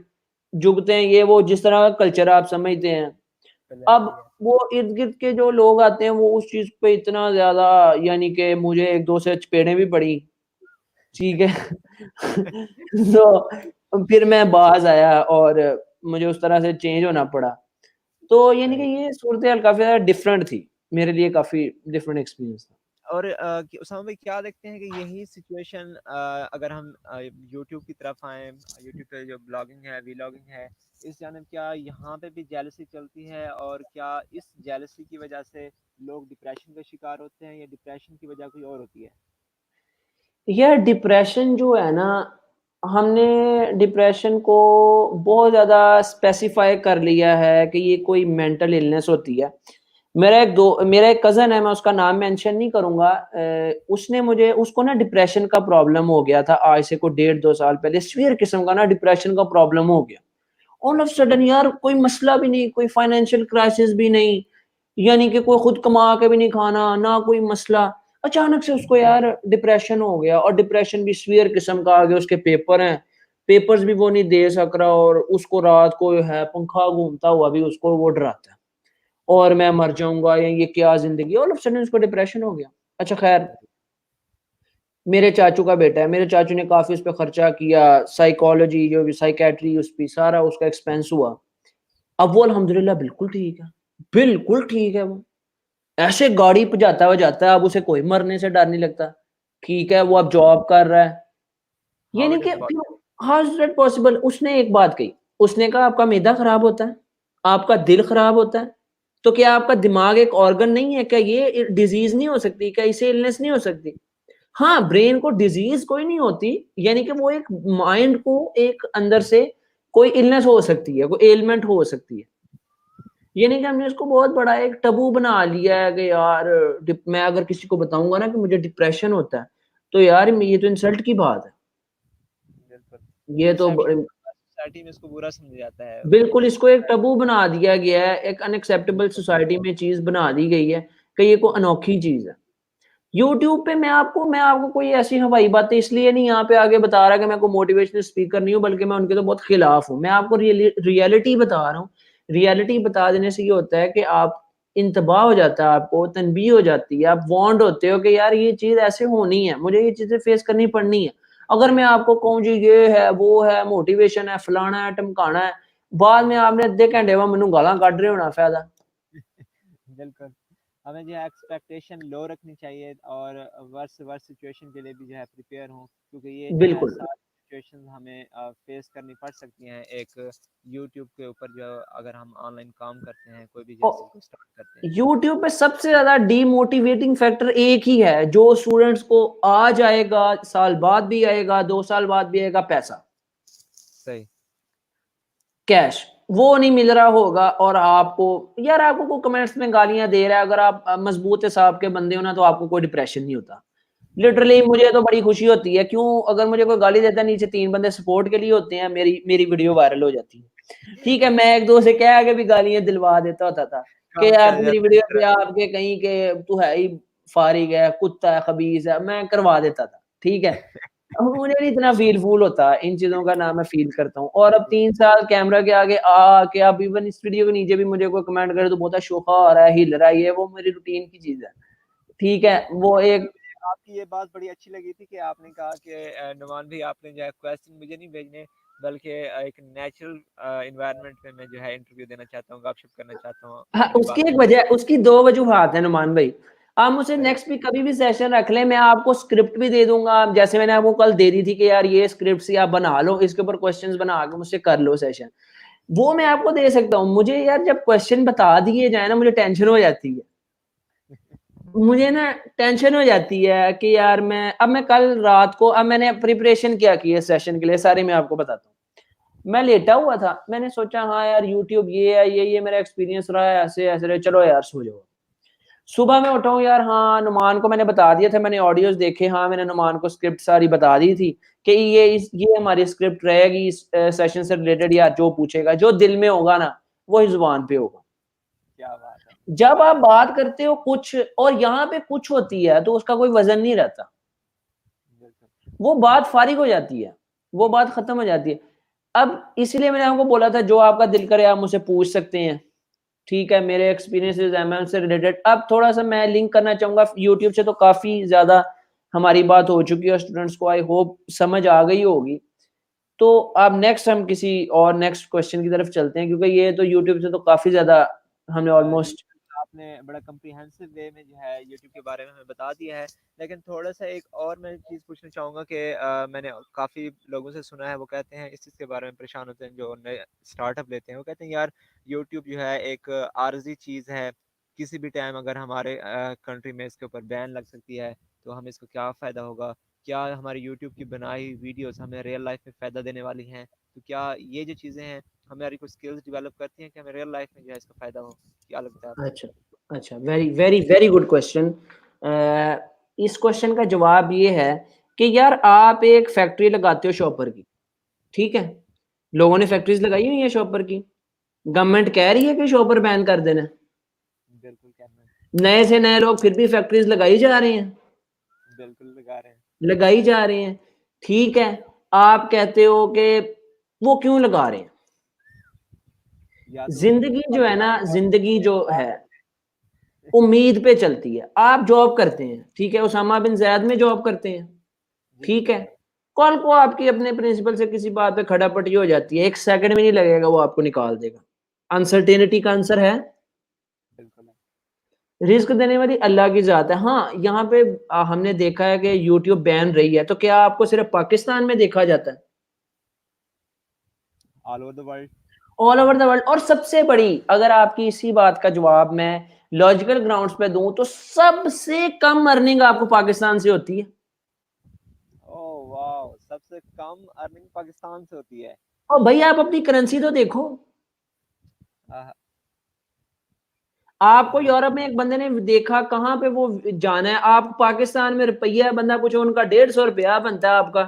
[SPEAKER 2] जुगते हैं, ये वो जिस तरह का कल्चर आप समझते हैं।
[SPEAKER 1] बिल्कुल
[SPEAKER 2] अब
[SPEAKER 1] ऐसा ही है।
[SPEAKER 2] वो इर्द गिर्द के जो लोग आते हैं वो उस चीज पे इतना ज्यादा, यानी कि मुझे 1-2 से चपेड़े भी पड़ी, ठीक है। तो फिर मैं बाज आया और मुझे उस तरह से चेंज होना पड़ा। तो यानी कि
[SPEAKER 1] सही।
[SPEAKER 2] ये सूरत-हाल काफ़ी ज़्यादा डिफरेंट थी। मेरे लिए काफ़ी डिफरेंट एक्सपीरियंस था।
[SPEAKER 1] और उसामा भाई क्या देखते हैं कि यही सिचुएशन अगर हम यूट्यूब की तरफ आएँ, यूट्यूब पे जो ब्लॉगिंग है, व्लॉगिंग है, इस जानिब क्या यहाँ पे भी जेलसी चलती है, और क्या इस जेलसी की वजह से लोग डिप्रेशन का शिकार होते हैं, या डिप्रेशन की वजह कोई और होती है?
[SPEAKER 2] यार डिप्रेशन जो है ना, हमने डिप्रेशन को बहुत ज़्यादा स्पेसिफ़ाई कर लिया है कि ये कोई मेंटल इलनेस होती है। मेरा एक कज़न है, मैं उसका नाम मेंशन नहीं करूँगा। उसने मुझे उसको ना डिप्रेशन का प्रॉब्लम हो गया था, आज से कोई 1.5-2 साल पहले सीवियर किस्म का ना डिप्रेशन का प्रॉब्लम हो गया। ऑल ऑफ
[SPEAKER 1] अच्छा।
[SPEAKER 2] सडन यार कोई मसला भी नहीं, कोई फाइनेंशियल क्राइसिस भी नहीं, यानी कि कोई खुद कमा के भी नहीं खाना, ना कोई मसला। अचानक से उसको यार डिप्रेशन हो गया, और डिप्रेशन भी सीवियर किस्म का आ गया। उसके पेपर हैं, पेपर्स भी वो नहीं दे सक रहा, और उसको रात को जो है पंखा घूमता हुआ भी उसको वो डराता है, और मैं मर जाऊँगा, या ये क्या ज़िंदगी है। ऑल ऑफ सडन उसको डिप्रेशन हो गया। अच्छा ख़ैर, मेरे चाचू का बेटा है, मेरे चाचू ने काफ़ी उस पे खर्चा किया, साइकोलॉजी जो भी साइकियाट्री उस पे सारा उसका एक्सपेंस हुआ। अब वो अल्हम्दुलिल्लाह बिल्कुल ठीक है, बिल्कुल ठीक है वो। ऐसे गाड़ी पे जाता हुआ जाता है, अब उसे कोई मरने से डर नहीं लगता। ठीक है, वो अब जॉब कर रहा है। ये
[SPEAKER 1] हाउ
[SPEAKER 2] नहीं
[SPEAKER 1] इट
[SPEAKER 2] कि
[SPEAKER 1] इज़
[SPEAKER 2] फिर हाउ इज़ दैट पॉसिबल? उसने एक बात कही, उसने कहा आपका मैदा खराब होता है, आपका दिल खराब होता है, तो क्या आपका दिमाग एक ऑर्गन नहीं है? क्या ये डिज़ीज़ नहीं हो सकती? क्या इसे इलनेस नहीं हो सकती? हाँ, ब्रेन को डिज़ीज़ कोई नहीं होती, यानी कि वो एक माइंड को एक अंदर से कोई इलनेस हो सकती है, कोई एलिमेंट हो सकती है। ये नहीं कि हमने इसको बहुत बड़ा एक टबू बना लिया है कि यार मैं अगर किसी को बताऊँगा ना कि मुझे डिप्रेशन होता है, तो यार ये तो इंसल्ट की बात है।
[SPEAKER 1] बिल्कुल।
[SPEAKER 2] ये तो
[SPEAKER 1] परसेप्शन सोसाइटी में इसको बुरा समझा जाता है,
[SPEAKER 2] बिल्कुल
[SPEAKER 1] ये
[SPEAKER 2] इसको एक टबू बना दिया गया है, एक अनएक्सेप्टेबल
[SPEAKER 1] बिल्कुल।
[SPEAKER 2] सोसाइटी में चीज़ बना दी गई है कि ये कोई अनोखी चीज़ है। यूट्यूब पे मैं आपको कोई ऐसी हवाई बातें इसलिए नहीं यहाँ पे आगे बता रहा कि मैं कोई मोटिवेशनल स्पीकर नहीं हूँ, बल्कि मैं उनके तो बहुत खिलाफ हूँ। मैं आपको रियलिटी बता रहा हूँ। रियलिटी बता देने से ये होता है कि आप इंतबाह हो जाता है, आपको तनबीह हो जाती है, आप वार्न्ड होते हो कि यार ये चीज़ ऐसे होनी है, मुझे ये चीज़ें फेस करनी पड़नी है। अगर मैं आपको कहूँ जी ये है, वो है, मोटिवेशन है, फलाना है, ढमकाना है, बाद में आपने अद्धे घंटे बाद मैनू गालां कढ रहे होना फायदा।
[SPEAKER 1] बिल्कुल। हमें जो है एक्सपेक्टेशन लो रखनी चाहिए, और वर्स्ट वर्स्ट सिचुएशन के लिए भी जो है प्रिपेयर हों, क्योंकि ये जो है
[SPEAKER 2] बिल्कुल।
[SPEAKER 1] साथ सिचुएशन हमें फेस करनी पड़ सकती हैं एक यूट्यूब के ऊपर, जो अगर हम ऑनलाइन काम करते हैं, कोई भी जैसे को स्टार्ट करते हैं?
[SPEAKER 2] यूट्यूब पे सबसे ज्यादा डीमोटिवेटिंग फैक्टर एक ही है, जो स्टूडेंट्स को आज आएगा, साल बाद भी आएगा, 2 साल बाद भी आएगा, पैसा,
[SPEAKER 1] सही।
[SPEAKER 2] कैश। वो नहीं मिल रहा होगा और आपको, यार आपको कोई कमेंट्स में गालियां दे रहा है, अगर आप मजबूत हिसाब के बंदे हो ना, तो आपको कोई डिप्रेशन नहीं होता। लिटरली मुझे तो बड़ी खुशी होती है, क्यों, अगर मुझे कोई गाली देता है, नीचे 3 बंदे सपोर्ट के लिए होते हैं, मेरी मेरी वीडियो वायरल हो जाती है। ठीक है, मैं एक दो से कह के भी गालियां दिलवा देता होता था कि
[SPEAKER 1] काम
[SPEAKER 2] यार
[SPEAKER 1] चल
[SPEAKER 2] मेरी
[SPEAKER 1] जाता है
[SPEAKER 2] वीडियो
[SPEAKER 1] इस
[SPEAKER 2] पे
[SPEAKER 1] तरह।
[SPEAKER 2] आपके कहीं के तू है ही फारिग है, कुत्ता है, खबीस है, मैं करवा देता था। ठीक है, अब मुझे नहीं इतना फील होता इन चीजों का, ना मैं फील करता हूँ। और अब 3 साल कैमरा के आगे आके, अब इवन इस वीडियो के नीचे भी मुझे कोई कमेंट करे तो बहुत शोखा आ रहा है, हिल रहा है, ये वो मेरी रूटीन की चीज है। ठीक है, वो एक
[SPEAKER 1] आपकी ये बात बड़ी अच्छी लगी थी कि आपने कहा कि नुमान भाई, आपने जो है क्वेश्चन मुझे नहीं भेजने, बल्कि एक नेचुरल इन्वायरमेंट में मैं जो है इंटरव्यू देना चाहता हूँ, गपशप करना चाहता हूँ
[SPEAKER 2] हाँ,
[SPEAKER 1] अपनी
[SPEAKER 2] उसकी
[SPEAKER 1] बातों
[SPEAKER 2] एक
[SPEAKER 1] को।
[SPEAKER 2] वजह, उसकी 2 वजूहात है नुमान भाई। आप मुझसे
[SPEAKER 1] सही।
[SPEAKER 2] नेक्स्ट भी कभी भी सेशन रख लें, मैं आपको स्क्रिप्ट भी दे दूंगा, जैसे मैंने आपको कल दे दी थी कि यार ये स्क्रिप्ट से आप बना लो, इसके ऊपर क्वेश्चंस बना के मुझसे कर लो सेशन, वो मैं आपको दे सकता हूँ। मुझे यार जब क्वेश्चन बता दिए जाए ना, मुझे टेंशन हो जाती है। मुझे ना टेंशन हो जाती है कि यार मैं कल रात को, अब मैंने प्रिपरेशन क्या की है सेशन के लिए, सारी मैं आपको बताता हूँ। मैं लेटा हुआ था, मैंने सोचा हाँ यार यूट्यूब ये है, ये मेरा एक्सपीरियंस रहा है, ऐसे ऐसे रहे, चलो यार सो जाओ। सुबह में उठा हूँ यार, हाँ नुमान को मैंने बता दिया था, मैंने ऑडियोज देखे, हाँ मैंने नुमान को स्क्रिप्ट सारी बता दी थी कि ये हमारी स्क्रिप्ट रहेगी इस सेशन से रिलेटेड, या जो पूछेगा, जो दिल में होगा ना, वही जुबान पे होगा।
[SPEAKER 1] क्या बात है।
[SPEAKER 2] जब आप बात करते हो कुछ और यहाँ पे कुछ होती है, तो उसका कोई वजन नहीं रहता,
[SPEAKER 1] बिल्कुल।
[SPEAKER 2] वो बात फारिग हो जाती है, वो बात खत्म हो जाती है। अब इसलिए मैंने आपको बोला था, जो आपका दिल करे आप मुझसे पूछ सकते हैं। ठीक है, मेरे एक्सपीरियंसेस एमएल से रिलेटेड। अब थोड़ा सा मैं लिंक करना चाहूंगा यूट्यूब से, तो काफी ज्यादा हमारी बात हो चुकी है और स्टूडेंट्स को आई होप समझ आ गई होगी। तो अब नेक्स्ट हम किसी और नेक्स्ट क्वेश्चन की तरफ चलते हैं, क्योंकि ये तो यूट्यूब से तो काफी ज्यादा हमने
[SPEAKER 1] जी,
[SPEAKER 2] ऑलमोस्ट।
[SPEAKER 1] आपने बड़ा कम्प्रिहेंसिव वे में जो है यूट्यूब के बारे में हमें बता दिया है, लेकिन थोड़ा सा एक और मैं चीज़ पूछना चाहूँगा कि मैंने काफ़ी लोगों से सुना है, वो कहते हैं इस चीज़ के बारे में परेशान होते हैं, जो नए स्टार्टअप लेते हैं, वो कहते हैं यार यूट्यूब जो है एक आर्जी चीज़ है, किसी भी टाइम अगर हमारे कंट्री में इसके ऊपर बैन लग सकती है, तो हमें इसको क्या फ़ायदा होगा? क्या हमारी यूट्यूब की बनाई वीडियोस हमें रियल लाइफ में फ़ायदा देने वाली हैं? तो क्या ये जो चीज़ें हैं हमारी कुछ स्किल्स डेवलप करती हैं कि हमें रियल लाइफ में जो है इसका फ़ायदा हो? क्या लगता है आपको?
[SPEAKER 2] अच्छा, अच्छा, very very very good question. इस क्वेश्चन का जवाब ये है कि यार आप एक फैक्ट्री लगाते हो शॉपर की, ठीक है, लोगों ने फैक्ट्रीज लगाई हुई है शॉपर की, गवर्नमेंट कह रही है कि शॉपर बैन कर देना,
[SPEAKER 1] बिल्कुल कहना है।
[SPEAKER 2] नए से नए लोग फिर भी फैक्ट्रीज लगाई जा रहे हैं,
[SPEAKER 1] बिल्कुल लगा रहे हैं।
[SPEAKER 2] लगाई जा रहे हैं। ठीक है, आप कहते हो कि वो क्यों लगा रहे हैं?
[SPEAKER 1] या तो उनकी
[SPEAKER 2] जिंदगी जो है ना, जिंदगी जो है उम्मीद पे चलती है। आप जॉब करते हैं, ठीक है, उसामा बिन जैद में जॉब करते हैं,
[SPEAKER 1] जी
[SPEAKER 2] ठीक है,
[SPEAKER 1] बिल्कुल।
[SPEAKER 2] कल को आपकी अपने प्रिंसिपल से किसी बात पे खड़ापटी हो जाती है, 1 सेकंड भी नहीं लगेगा, वो आपको निकाल देगा। अनसर्टेनिटी का आंसर है,
[SPEAKER 1] बिल्कुल है।
[SPEAKER 2] रिस्क देने वाली अल्लाह की जात है। हाँ, यहाँ पे हमने देखा है कि यूट्यूब बैन रही है, तो क्या आपको सिर्फ पाकिस्तान में देखा जाता है?
[SPEAKER 1] All over the world.
[SPEAKER 2] All over the world. और सबसे बड़ी, अगर आपकी इसी बात का जवाब मैं लॉजिकल ग्राउंड्स पे दूं, तो सबसे कम अर्निंग आपको पाकिस्तान से होती है।
[SPEAKER 1] ओह वाह, सबसे कम अर्निंग पाकिस्तान से होती है।
[SPEAKER 2] और भाई आप अपनी करेंसी तो देखो,
[SPEAKER 1] आह,
[SPEAKER 2] आपको
[SPEAKER 1] बिल्कुल।
[SPEAKER 2] यूरोप में एक बंदे ने देखा, कहाँ पे वो जाना है, आप पाकिस्तान में रुपया बंदा पूछो, उनका 150 रुपया बनता है आपका,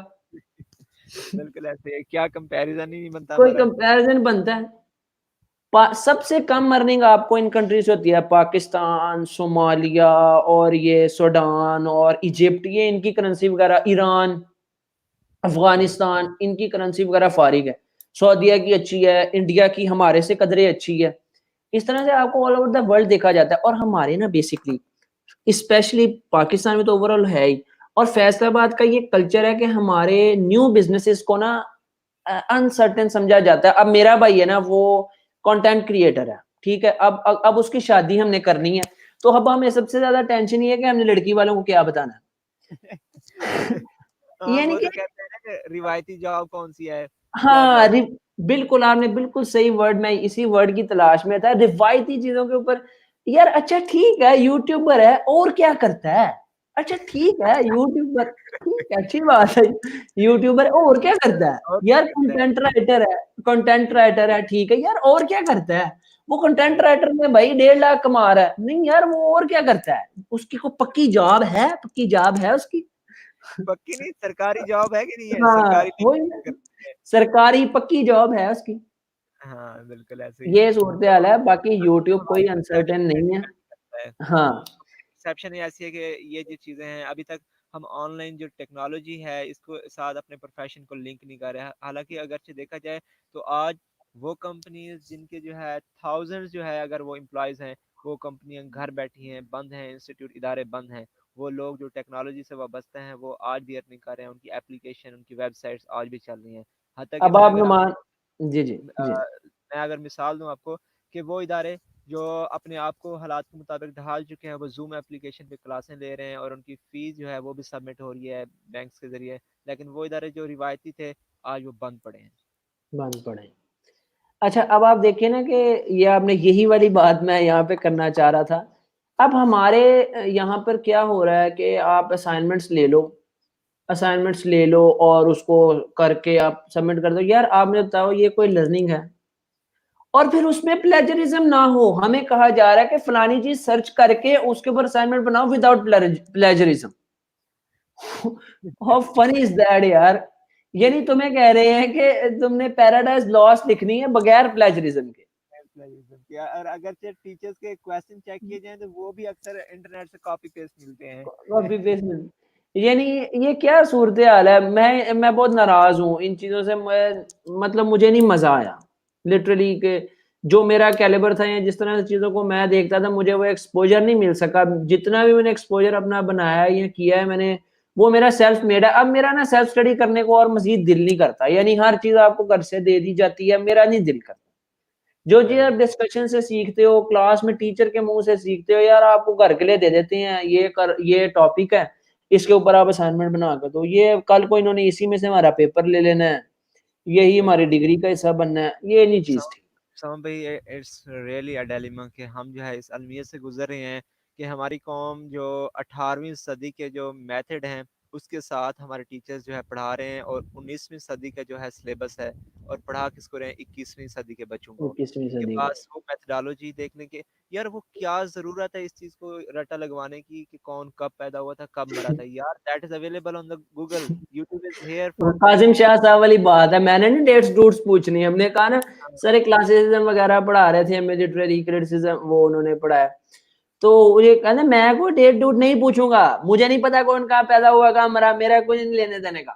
[SPEAKER 1] बिल्कुल ऐसे है, क्या कंपैरिजन ही नहीं बनता
[SPEAKER 2] कोई
[SPEAKER 1] हमारा।
[SPEAKER 2] कंपैरिजन बनता है? सबसे कम अर्निंग आपको इन कंट्री से होती है, पाकिस्तान, सोमालिया और ये सूडान और इजिप्ट, ये इनकी करेंसी वगैरह, ईरान,
[SPEAKER 1] बिल्कुल।
[SPEAKER 2] अफगानिस्तान, इनकी करेंसी वगैरह फारिग है। सऊदीया की अच्छी है, इंडिया की हमारे से कदरे अच्छी है। इस तरह से आपको ऑल ओवर द वर्ल्ड देखा जाता है। और हमारे ना बेसिकली, स्पेशली पाकिस्तान में तो ओवरऑल है ही, और फैसलाबाद का ये कल्चर है कि हमारे न्यू बिजनेसेस को ना अनसर्टेन समझा जाता है। अब मेरा भाई है ना, वो कंटेंट क्रिएटर है, ठीक है, अब उसकी शादी हमने करनी है, तो अब हमें सबसे ज्यादा टेंशन ये है कि हमने लड़की वालों को क्या बताना है।
[SPEAKER 1] हाँ,
[SPEAKER 2] यानी
[SPEAKER 1] वो
[SPEAKER 2] कि
[SPEAKER 1] तो कहते हैं ना कि रिवायती जॉब कौन सी है, क्या
[SPEAKER 2] हाँ,
[SPEAKER 1] जॉब?
[SPEAKER 2] बिल्कुल आपने बिल्कुल सही वर्ड, मैं इसी वर्ड की तलाश में था, रिवायती चीज़ों के ऊपर। यार अच्छा ठीक है, यूट्यूबर है और क्या करता है? अच्छा ठीक है, यूट्यूबर ठीक है, अच्छी बात है, यूट्यूबर है और क्या करता है?
[SPEAKER 1] और क्या
[SPEAKER 2] यार
[SPEAKER 1] करता है?
[SPEAKER 2] कंटेंट राइटर है, ठीक है यार, और क्या करता है? वो कंटेंट
[SPEAKER 1] राइट।
[SPEAKER 2] राइटर में भाई 1.5 लाख कमा रहा है। नहीं यार, वो और क्या करता है? उसकी कोई पक्की जॉब है उसकी?
[SPEAKER 1] पक्की नहीं, सरकारी जॉब है कि नहीं है?
[SPEAKER 2] हाँ,
[SPEAKER 1] सरकारी
[SPEAKER 2] वही ना,
[SPEAKER 1] करती है।
[SPEAKER 2] सरकारी पक्की जॉब है उसकी।
[SPEAKER 1] हाँ, बिल्कुल ऐसे ही।
[SPEAKER 2] ये सूरत-ए-हाल है, बाकी यूट्यूब कोई
[SPEAKER 1] हमारी
[SPEAKER 2] अनसर्टेन
[SPEAKER 1] परसेप्शन पे
[SPEAKER 2] नहीं है।
[SPEAKER 1] डिपेंड करता है।
[SPEAKER 2] हाँ,
[SPEAKER 1] परसेप्शन ही ऐसी है कि ये जो चीज़ें हैं अभी तक हम ऑनलाइन जो टेक्नोलॉजी है इसको साथ अपने प्रोफेशन को लिंक नहीं कर रहे हैं। हालाँकि अगरचे देखा जाए तो आज वो कंपनीज़ जिनके जो है थाउज़ेंड्स जो है अगर वो एम्प्लॉइज़ हैं, वो कंपनियाँ घर बैठी हैं, बंद हैं, इंस्टीट्यूट इदारे बंद हैं। वो लोग जो टेक्नोलॉजी से वाबस्ता हैं वो आज भी अर्निंग कर रहे हैं, उनकी एप्लीकेशन, उनकी वेबसाइट्स आज भी चल रही हैं। हत्ता कि
[SPEAKER 2] अब आप नुमान जी, जी, जी।
[SPEAKER 1] मैं अगर मिसाल दूँ आपको कि वो इदारे जो अपने आप को हालात के मुताबिक ढाल चुके हैं, वो ज़ूम एप्लीकेशन पे क्लासें ले रहे हैं और उनकी फ़ीस जो है वो भी सबमिट हो रही है बैंक्स के ज़रिए। लेकिन वो इदारे जो रिवायती थे, आज वो बंद पड़े हैं।
[SPEAKER 2] बंद पड़े। अच्छा, अब आप देखिए ना कि ये आपने यही वाली बात मैं यहाँ पे करना चाह रहा था। अब हमारे यहाँ पर क्या हो रहा है कि आप असाइनमेंट्स ले लो और उसको करके आप सबमिट कर दो। यार आप मुझे बताओ, ये कोई लर्निंग है? और फिर उसमें प्लेजरिज्म ना हो, हमें कहा जा रहा है कि फलानी चीज सर्च करके उसके ऊपर असाइनमेंट बनाओ without plagiarism. How funny is that यार? यानी तुम्हें कह रहे हैं कि तुमने पैराडाइज लॉस्ट लिखनी है बगैर प्लेजरिज्म के।
[SPEAKER 1] या और अगर से टीचर्स के क्वेश्चन चेक किए जाएँ तो वो भी अक्सर इंटरनेट से कॉपी पेस्ट मिलते हैं।
[SPEAKER 2] कॉपी पेस्ट में यानी ये क्या सूरत हाल है? मैं बहुत नाराज हूँ इन चीजों से। मैं मतलब मुझे नहीं मजा आया लिटरली कि जो मेरा कैलिबर था या जिस तरह से चीजों को मैं देखता था, मुझे वो एक्सपोजर नहीं मिल सका। जितना भी मैंने एक्सपोजर अपना बनाया है या किया है मैंने, वो मेरा सेल्फ मेड है। अब मेरा ना सेल्फ स्टडी करने को और मजीद दिल नहीं करता, यानी हर चीज आपको घर से दे दी जाती है, मेरा नहीं दिल करता। जो चीज आप
[SPEAKER 1] राइट।
[SPEAKER 2] डिस्कशन से सीखते हो, क्लास में टीचर के मुंह से सीखते हो, यार आपको घर के लिए दे देते हैं, ये टॉपिक है, इसके ऊपर आप असाइनमेंट बना कर दो, ये कल को इन्होंने इसी में से हमारा पेपर ले लेना है, यही
[SPEAKER 1] सही।
[SPEAKER 2] हमारी डिग्री का हिस्सा बनना है, ये नहीं चीज
[SPEAKER 1] सम
[SPEAKER 2] थी।
[SPEAKER 1] सम भाई, इट्स रियली अ डिलेमा कि हम जो है इस अलमियत से गुजर रहे हैं कि हमारी कौम जो 18वीं सदी के जो मेथड हैं उसके साथ हमारे टीचर्स जो है पढ़ा रहे हैं और 19वीं सदी का जो है सिलेबस है और पढ़ा किसको रहे हैं 21वीं सदी के बच्चों को।
[SPEAKER 2] 21वीं
[SPEAKER 1] उनके
[SPEAKER 2] सदी का।
[SPEAKER 1] पास वो मेथडोलॉजी देखने के, यार वो क्या ज़रूरत है इस चीज़ को रट्टा लगवाने की कि कौन कब पैदा हुआ था, कब मरा था? यार that is available on the Google, YouTube is here
[SPEAKER 2] वो
[SPEAKER 1] फॉर द
[SPEAKER 2] काजिम शाह साहब वाली बात है, मैंने नहीं डेट्स डूट्स पूछनी, हमने कहा ना सारे क्लासिसिज्म वगैरह पढ़ा रहे थे हमें, लिटरेरी क्रिटिसिज्म वो उन्होंने पढ़ाया। तो ये कहते मैं कोई डेट डूट नहीं पूछूंगा, मुझे नहीं पता कौन कहाँ पैदा हुआ कहाँ मरा, मेरा कुछ नहीं लेने देने का।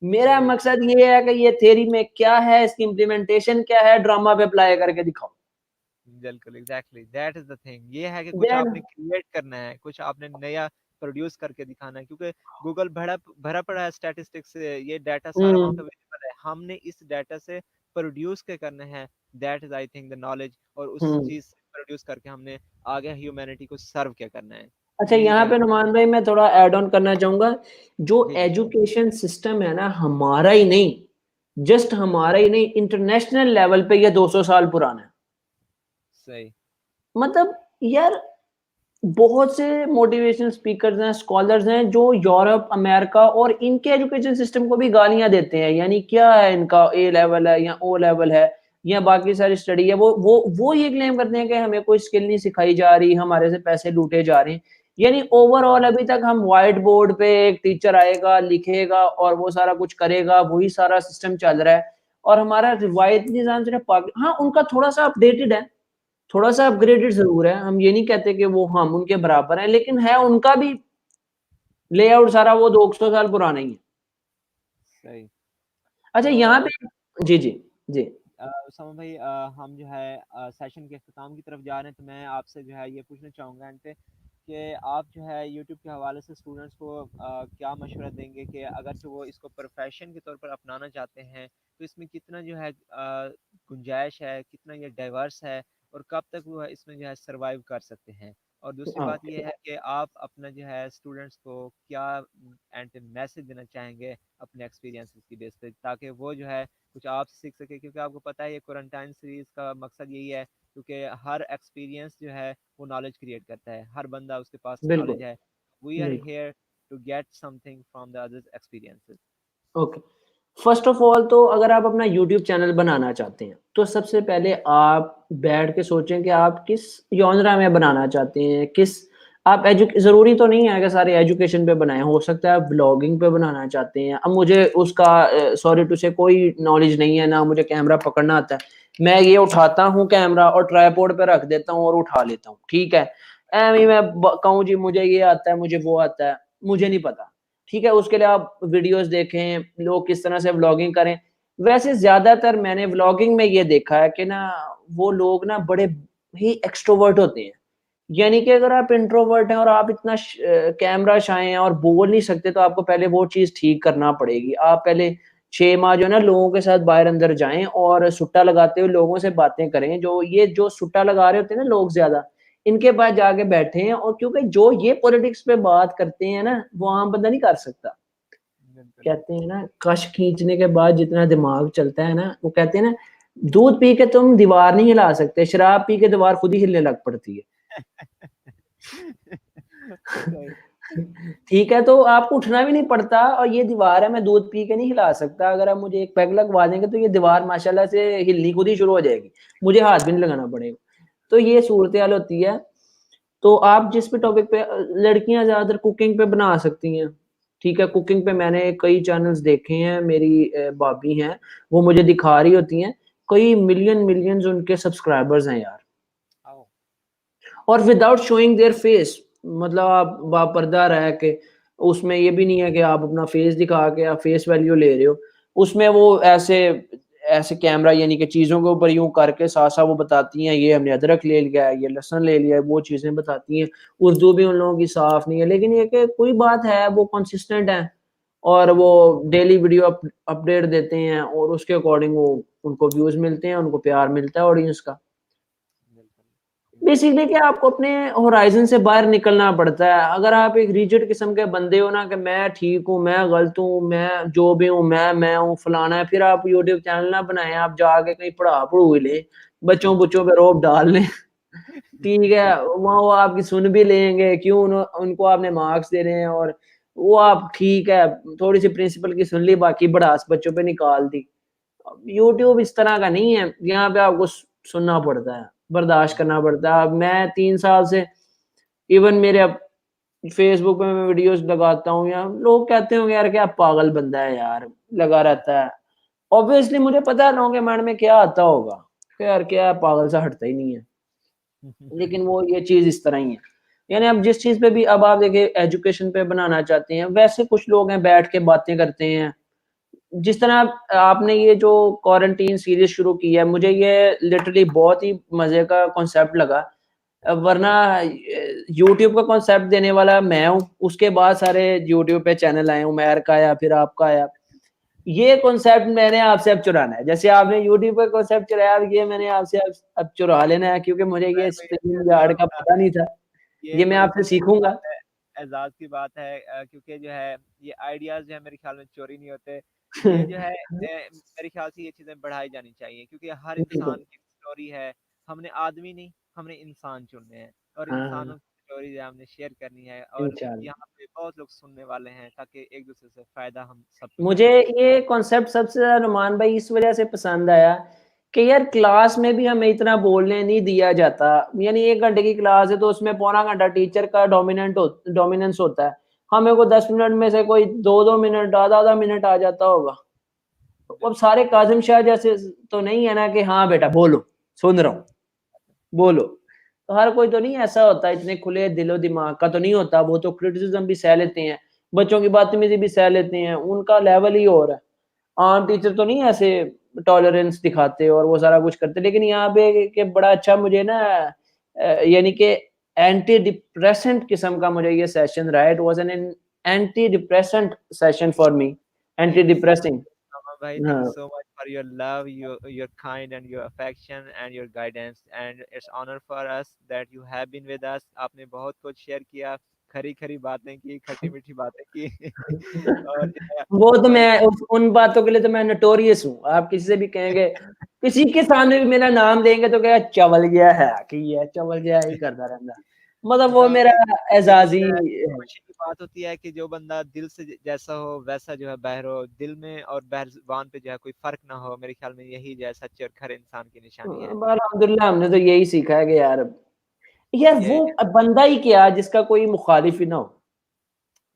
[SPEAKER 2] मेरा
[SPEAKER 1] राइट।
[SPEAKER 2] मकसद ये है कि ये थ्योरी में क्या है, इसकी इम्प्लीमेंटेशन क्या है, ड्रामा पे अप्लाई करके दिखाओ।
[SPEAKER 1] बिल्कुल, exactly that is the thing. ये है कि कुछ
[SPEAKER 2] देन
[SPEAKER 1] आपने क्रिएट करना है, कुछ आपने नया प्रोड्यूस करके दिखाना है क्योंकि गूगल भरा भरा पड़ा है स्टैटिस्टिक्स से, ये डाटा सारा वहाँ पे
[SPEAKER 2] हम्म
[SPEAKER 1] अवेलेबल है। हमने इस डाटा से प्रोड्यूस क्या करना है, that is I think the knowledge, और उस
[SPEAKER 2] हम्म
[SPEAKER 1] चीज़ से प्रोड्यूस करके हमने आगे ह्यूमैनिटी को सर्व क्या करना है।
[SPEAKER 2] अच्छा,
[SPEAKER 1] यही
[SPEAKER 2] यहाँ
[SPEAKER 1] जो है।
[SPEAKER 2] पे नुमान भाई मैं थोड़ा ऐड ऑन करना चाहूंगा। जो
[SPEAKER 1] जी, जी।
[SPEAKER 2] एजुकेशन सिस्टम है ना, हमारा ही नहीं, जस्ट हमारा ही नहीं, इंटरनेशनल लेवल पे ये 200 साल पुराना है।
[SPEAKER 1] सही।
[SPEAKER 2] मतलब यार, बहुत से मोटिवेशनल स्पीकर्स हैं, स्कॉलर्स हैं जो यूरोप, अमेरिका और इनके एजुकेशन सिस्टम को भी गालियां देते हैं। यानी क्या है इनका, ए लेवल है या ओ लेवल है या बाकी सारी स्टडी है, वो ये क्लेम करते हैं कि हमें कोई स्किल नहीं सिखाई जा रही, हमारे से पैसे लूटे जा रहे हैं। यानी ओवरऑल अभी तक हम व्हाइट बोर्ड पे एक टीचर आएगा, लिखेगा और वो सारा कुछ करेगा, वही सारा सिस्टम चल रहा है। और हमारा रिवायती निजाम सिर्फ हाँ, उनका थोड़ा सा अपडेटेड है, थोड़ा-सा अपग्रेडेड ज़रूर है, हम ये नहीं कहते कि वो हम उनके बराबर हैं, लेकिन है उनका भी लेआउट सारा वो 200 साल पुराना ही है।
[SPEAKER 1] सही।
[SPEAKER 2] अच्छा
[SPEAKER 1] तो
[SPEAKER 2] यहाँ पे जी, जी, जी।
[SPEAKER 1] उसामा भाई, हम जो है सेशन के अख्ताम की तरफ जा रहे हैं, तो मैं आपसे जो है ये पूछना चाहूँगा एंड पे कि आप जो है यूट्यूब के हवाले से स्टूडेंट्स को क्या मशवरा देंगे कि अगर जो वो इसको प्रोफेशन के तौर पर अपनाना चाहते हैं तो इसमें कितना जो है गुंजाइश है, कितना ये डाइवर्स है और कब तक वो है इसमें जो है सर्वाइव कर सकते हैं? और दूसरी
[SPEAKER 2] हाँ,
[SPEAKER 1] बात ये है कि आप अपना जो है स्टूडेंट्स को क्या एंड पे मैसेज देना चाहेंगे अपने एक्सपीरियंसेस की बेस पे, ताकि वो जो है कुछ आपसे सीख सके, क्योंकि आपको पता है ये क्वारंटाइन सीरीज का मकसद यही है, क्योंकि हर एक्सपीरियंस जो है वो नॉलेज क्रिएट करता है, हर बंदा उसके पास
[SPEAKER 2] बिल्कुल,
[SPEAKER 1] नॉलेज है। वी आर
[SPEAKER 2] बिल्कुल।
[SPEAKER 1] Here to get something from the others experiences.
[SPEAKER 2] Okay. First of all तो अगर आप अपना यूट्यूब चैनल बनाना चाहते हैं, तो सबसे पहले आप बैठ के सोचें कि आप किस जॉनरा में बनाना चाहते हैं, किस आप एजु ज़रूरी तो नहीं है कि सारे एजुकेशन पे बनाएँ, हो सकता है आप व्लॉगिंग पे बनाना चाहते हैं। अब मुझे उसका सॉरी टू से कोई नॉलेज नहीं है, ना मुझे कैमरा पकड़ना आता है। मैं ये उठाता हूँ कैमरा और ट्राइपॉड पे रख देता हूँ और उठा लेता हूँ, ठीक है? ऐवें ही मैं ब कहूँ जी मुझे ये आता है, मुझे वो आता है, मुझे नहीं पता। ठीक है, उसके लिए आप वीडियोज़ देखें, लोग किस तरह से व्लॉगिंग करें। वैसे ज़्यादातर मैंने व्लॉगिंग में ये देखा है कि ना वो लोग ना बड़े ही एक्सट्रोवर्ट होते हैं। यानी कि अगर आप इंट्रोवर्ट हैं और आप इतना कैमरा शाय हैं और बोल नहीं सकते, तो आपको पहले वो चीज़ ठीक करना पड़ेगी। आप पहले 6 माह जो है ना लोगों के साथ बाहर अंदर जाएँ और सुट्टा लगाते हुए लोगों से बातें करें। जो सुट्टा लगा रहे होते हैं ना लोग ज़्यादा, इनके पास जाके बैठें, और क्योंकि जो ये पॉलिटिक्स पे बात करते हैं ना, वो आम बंदा नहीं कर सकता।
[SPEAKER 1] बिल्कुल।
[SPEAKER 2] कहते हैं ना कश खींचने के बाद जितना दिमाग चलता है ना, वो कहते हैं ना दूध पी के तुम दीवार नहीं हिला सकते, शराब पी के दीवार खुद ही हिलने लग पड़ती है।
[SPEAKER 1] सही।
[SPEAKER 2] ठीक है, तो आपको उठना भी नहीं पड़ता और ये दीवार है, मैं दूध पी के नहीं हिला सकता। अगर आप मुझे एक पैग लगवा देंगे तो ये दीवार माशाल्लाह से हिलनी खुद ही शुरू हो जाएगी। मुझे हाथ भी नहीं लगाना पड़ेगा। तो ये सूरत-ए-हाल होती है। तो आप जिस भी टॉपिक पे लड़कियाँ ज़्यादातर कुकिंग पे बना सकती हैं। ठीक है, कुकिंग पे मैंने कई चैनल्स देखे हैं, मेरी भाभी हैं, वो मुझे दिखा रही होती हैं, कई मिलियंस उनके सब्सक्राइबर्स हैं यार।
[SPEAKER 1] आओ।
[SPEAKER 2] और विदाउट शोइंग देयर फेस, मतलब आप बापर्दा रह के, उसमें ये भी नहीं है कि आप अपना फेस दिखा के आप फेस वैल्यू ले रहे हो। उसमें वो ऐसे ऐसे कैमरा यानी कि चीज़ों के ऊपर यूँ करके साथ-साथ वो बताती हैं, ये हमने अदरक ले लिया है, ये लहसुन ले लिया है, वो चीज़ें बताती हैं। उर्दू भी उन लोगों की साफ़ नहीं है, लेकिन ये कि कोई बात है, वो कंसिस्टेंट हैं और वो डेली वीडियो अपडेट देते हैं और उसके अकॉर्डिंग वो उनको व्यूज़ मिलते हैं, उनको प्यार मिलता है ऑडियंस का।
[SPEAKER 1] बिल्कुल। बिल्कुल।
[SPEAKER 2] बेसिकली क्या आपको अपने होराइज़न से बाहर निकलना पड़ता है। अगर आप एक रिजिड किस्म के बंदे हो ना कि मैं ठीक हूँ, मैं गलत हूँ, मैं जो भी हूँ, मैं हूँ, फलाना है, फिर आप यूट्यूब चैनल ना बनाएँ, आप जाके कहीं पढ़ा-पढ़ू लें, बच्चों-बुच्चों पे रौब डाल लें। ठीक है, वहाँ वो आपकी सुन भी लेंगे, क्यों उनको आपने मार्क्स देने हैं और वो आप ठीक है, थोड़ी-सी प्रिंसिपल की सुन ली, बाकी भड़ास बच्चों पे निकाल दी। यूट्यूब इस तरह का नहीं है, यहाँ पे आपको सुनना पड़ता है, बर्दाश्त करना पड़ता है। अब मैं 3 साल से इवन मेरे अब फेसबुक पे मैं वीडियोज़ लगाता हूँ या लोग कहते होंगे यार क्या पागल बंदा है यार, लगा रहता है। ऑब्वियसली मुझे पता है लोगों के माइंड में क्या आता होगा, कि यार क्या है, पागल सा हटता ही नहीं है। लेकिन वो ये चीज़ इस तरह ही है। यानी अब जिस चीज़ पे भी अब आप देखिए एजुकेशन पे बनाना चाहते हैं, वैसे कुछ लोग हैं बैठ के बातें करते हैं। जिस तरह आपने ये जो क्वारंटीन सीरीज़ शुरू की है, मुझे ये लिटरली बहुत ही मज़े का कॉन्सेप्ट लगा। वरना यूट्यूब का कॉन्सेप्ट देने वाला मैं हूँ, उसके बाद सारे यूट्यूब पे चैनल आए, उमैर का आया, फिर आपका आया। ये कॉन्सेप्ट मैंने आपसे अब चुराना है। जैसे आपने यूट्यूब का कॉन्सेप्ट चुराया, अब ये मैंने आपसे अब चुरा लेना है, क्योंकि मुझे
[SPEAKER 1] मैं
[SPEAKER 2] ये
[SPEAKER 1] तो ये
[SPEAKER 2] स्ट्रीम
[SPEAKER 1] कहूँगा
[SPEAKER 2] यार्ड का पता नहीं था।
[SPEAKER 1] ये
[SPEAKER 2] ये मैं
[SPEAKER 1] बड़ी
[SPEAKER 2] आपसे
[SPEAKER 1] खुशी की
[SPEAKER 2] सीखूँगा।
[SPEAKER 1] बात है, एज़ाज़ की बात है, क्योंकि जो है ये आइडियाज़ जो है मेरे ख़्याल में चोरी नहीं होते। ये जो है मेरे ख़्याल से ये चीज़ें बढ़ाई जानी चाहिए, क्योंकि हर इंसान
[SPEAKER 2] बिल्कुल,
[SPEAKER 1] की स्टोरी है। हमने आदमी नहीं, हमने इंसान चुनने हैं, और
[SPEAKER 2] हाँ,
[SPEAKER 1] इंसानों की स्टोरी जो है हमने शेयर करनी है, और
[SPEAKER 2] इंशाल्लाह।
[SPEAKER 1] यहाँ पे बहुत लोग सुनने वाले हैं, ताकि एक-दूसरे से फ़ायदा हम सबको
[SPEAKER 2] मुझे
[SPEAKER 1] मिले।
[SPEAKER 2] ये कॉन्सेप्ट सबसे ज़्यादा नुमान भाई इस वज़ह से पसंद आया कि यार क्लास में भी हमें इतना बोलने नहीं दिया जाता। यानी 1 घंटे की क्लास है तो उसमें पौना घंटा टीचर का डोमिनेंस होता है। हमें को 10 मिनट में से कोई 2-2 मिनट, आधा-आधा मिनट आ जाता होगा। अब
[SPEAKER 1] बिल्कुल।
[SPEAKER 2] सारे काज़िम शाह जैसे तो नहीं है ना कि हाँ बेटा बोलो, सुन रहा हूँ, बोलो। तो हर कोई तो नहीं ऐसा होता, इतने खुले दिलो-दिमाग का तो नहीं होता, वो तो क्रिटिसिज़्म भी सह लेते हैं, बच्चों की बदतमीज़ी भी सह लेते हैं, उनका लेवल ही और है। आम टीचर तो नहीं ऐसे टॉलरेंस दिखाते और वो सारा कुछ करते, लेकिन यहाँ पे कि बड़ा अच्छा मुझे ना यानी कि एंटी डिप्रेसेंट किस्म का मुझे ये सेशन रहा। It was an anti depressant session for me, anti
[SPEAKER 1] Thank you so
[SPEAKER 2] depressing.
[SPEAKER 1] much, Aman bhai. Thank you
[SPEAKER 2] हाँ,
[SPEAKER 1] so much for your love, your kind and your affection and your guidance. And it's honor for us that you have been with us. आपने बहुत कुछ शेयर किया, खरी खरी बातें की, खट्टी मीठी बातें की और जो है
[SPEAKER 2] वो तो
[SPEAKER 1] हमारे
[SPEAKER 2] मैं
[SPEAKER 1] साथ
[SPEAKER 2] उन बातों के लिए तो मैं नोटोरियस हूँ। आप किसी से भी कहेंगे, किसी के सामने भी मेरा नाम देंगे तो कहेगा चवल गया है कि ये चवल गया ही करता रहता। मतलब वो
[SPEAKER 1] उसामा
[SPEAKER 2] मेरा
[SPEAKER 1] भाई, यही
[SPEAKER 2] एजाजी
[SPEAKER 1] जो है
[SPEAKER 2] है।
[SPEAKER 1] खुशी की बात होती है कि जो बंदा दिल से जैसा हो वैसा जो है बहर हो, दिल में और बहर ज़ुबान पे जो है कोई फ़र्क ना हो। मेरे ख्याल में यही जो है सच्चे और खरे इंसान की निशानी है।
[SPEAKER 2] अल्हम्दुलिल्लाह हमने तो यही सीखा है कि यार
[SPEAKER 1] ये
[SPEAKER 2] वो बंदा ही क्या जिसका कोई मुखालिफ ही ना हो।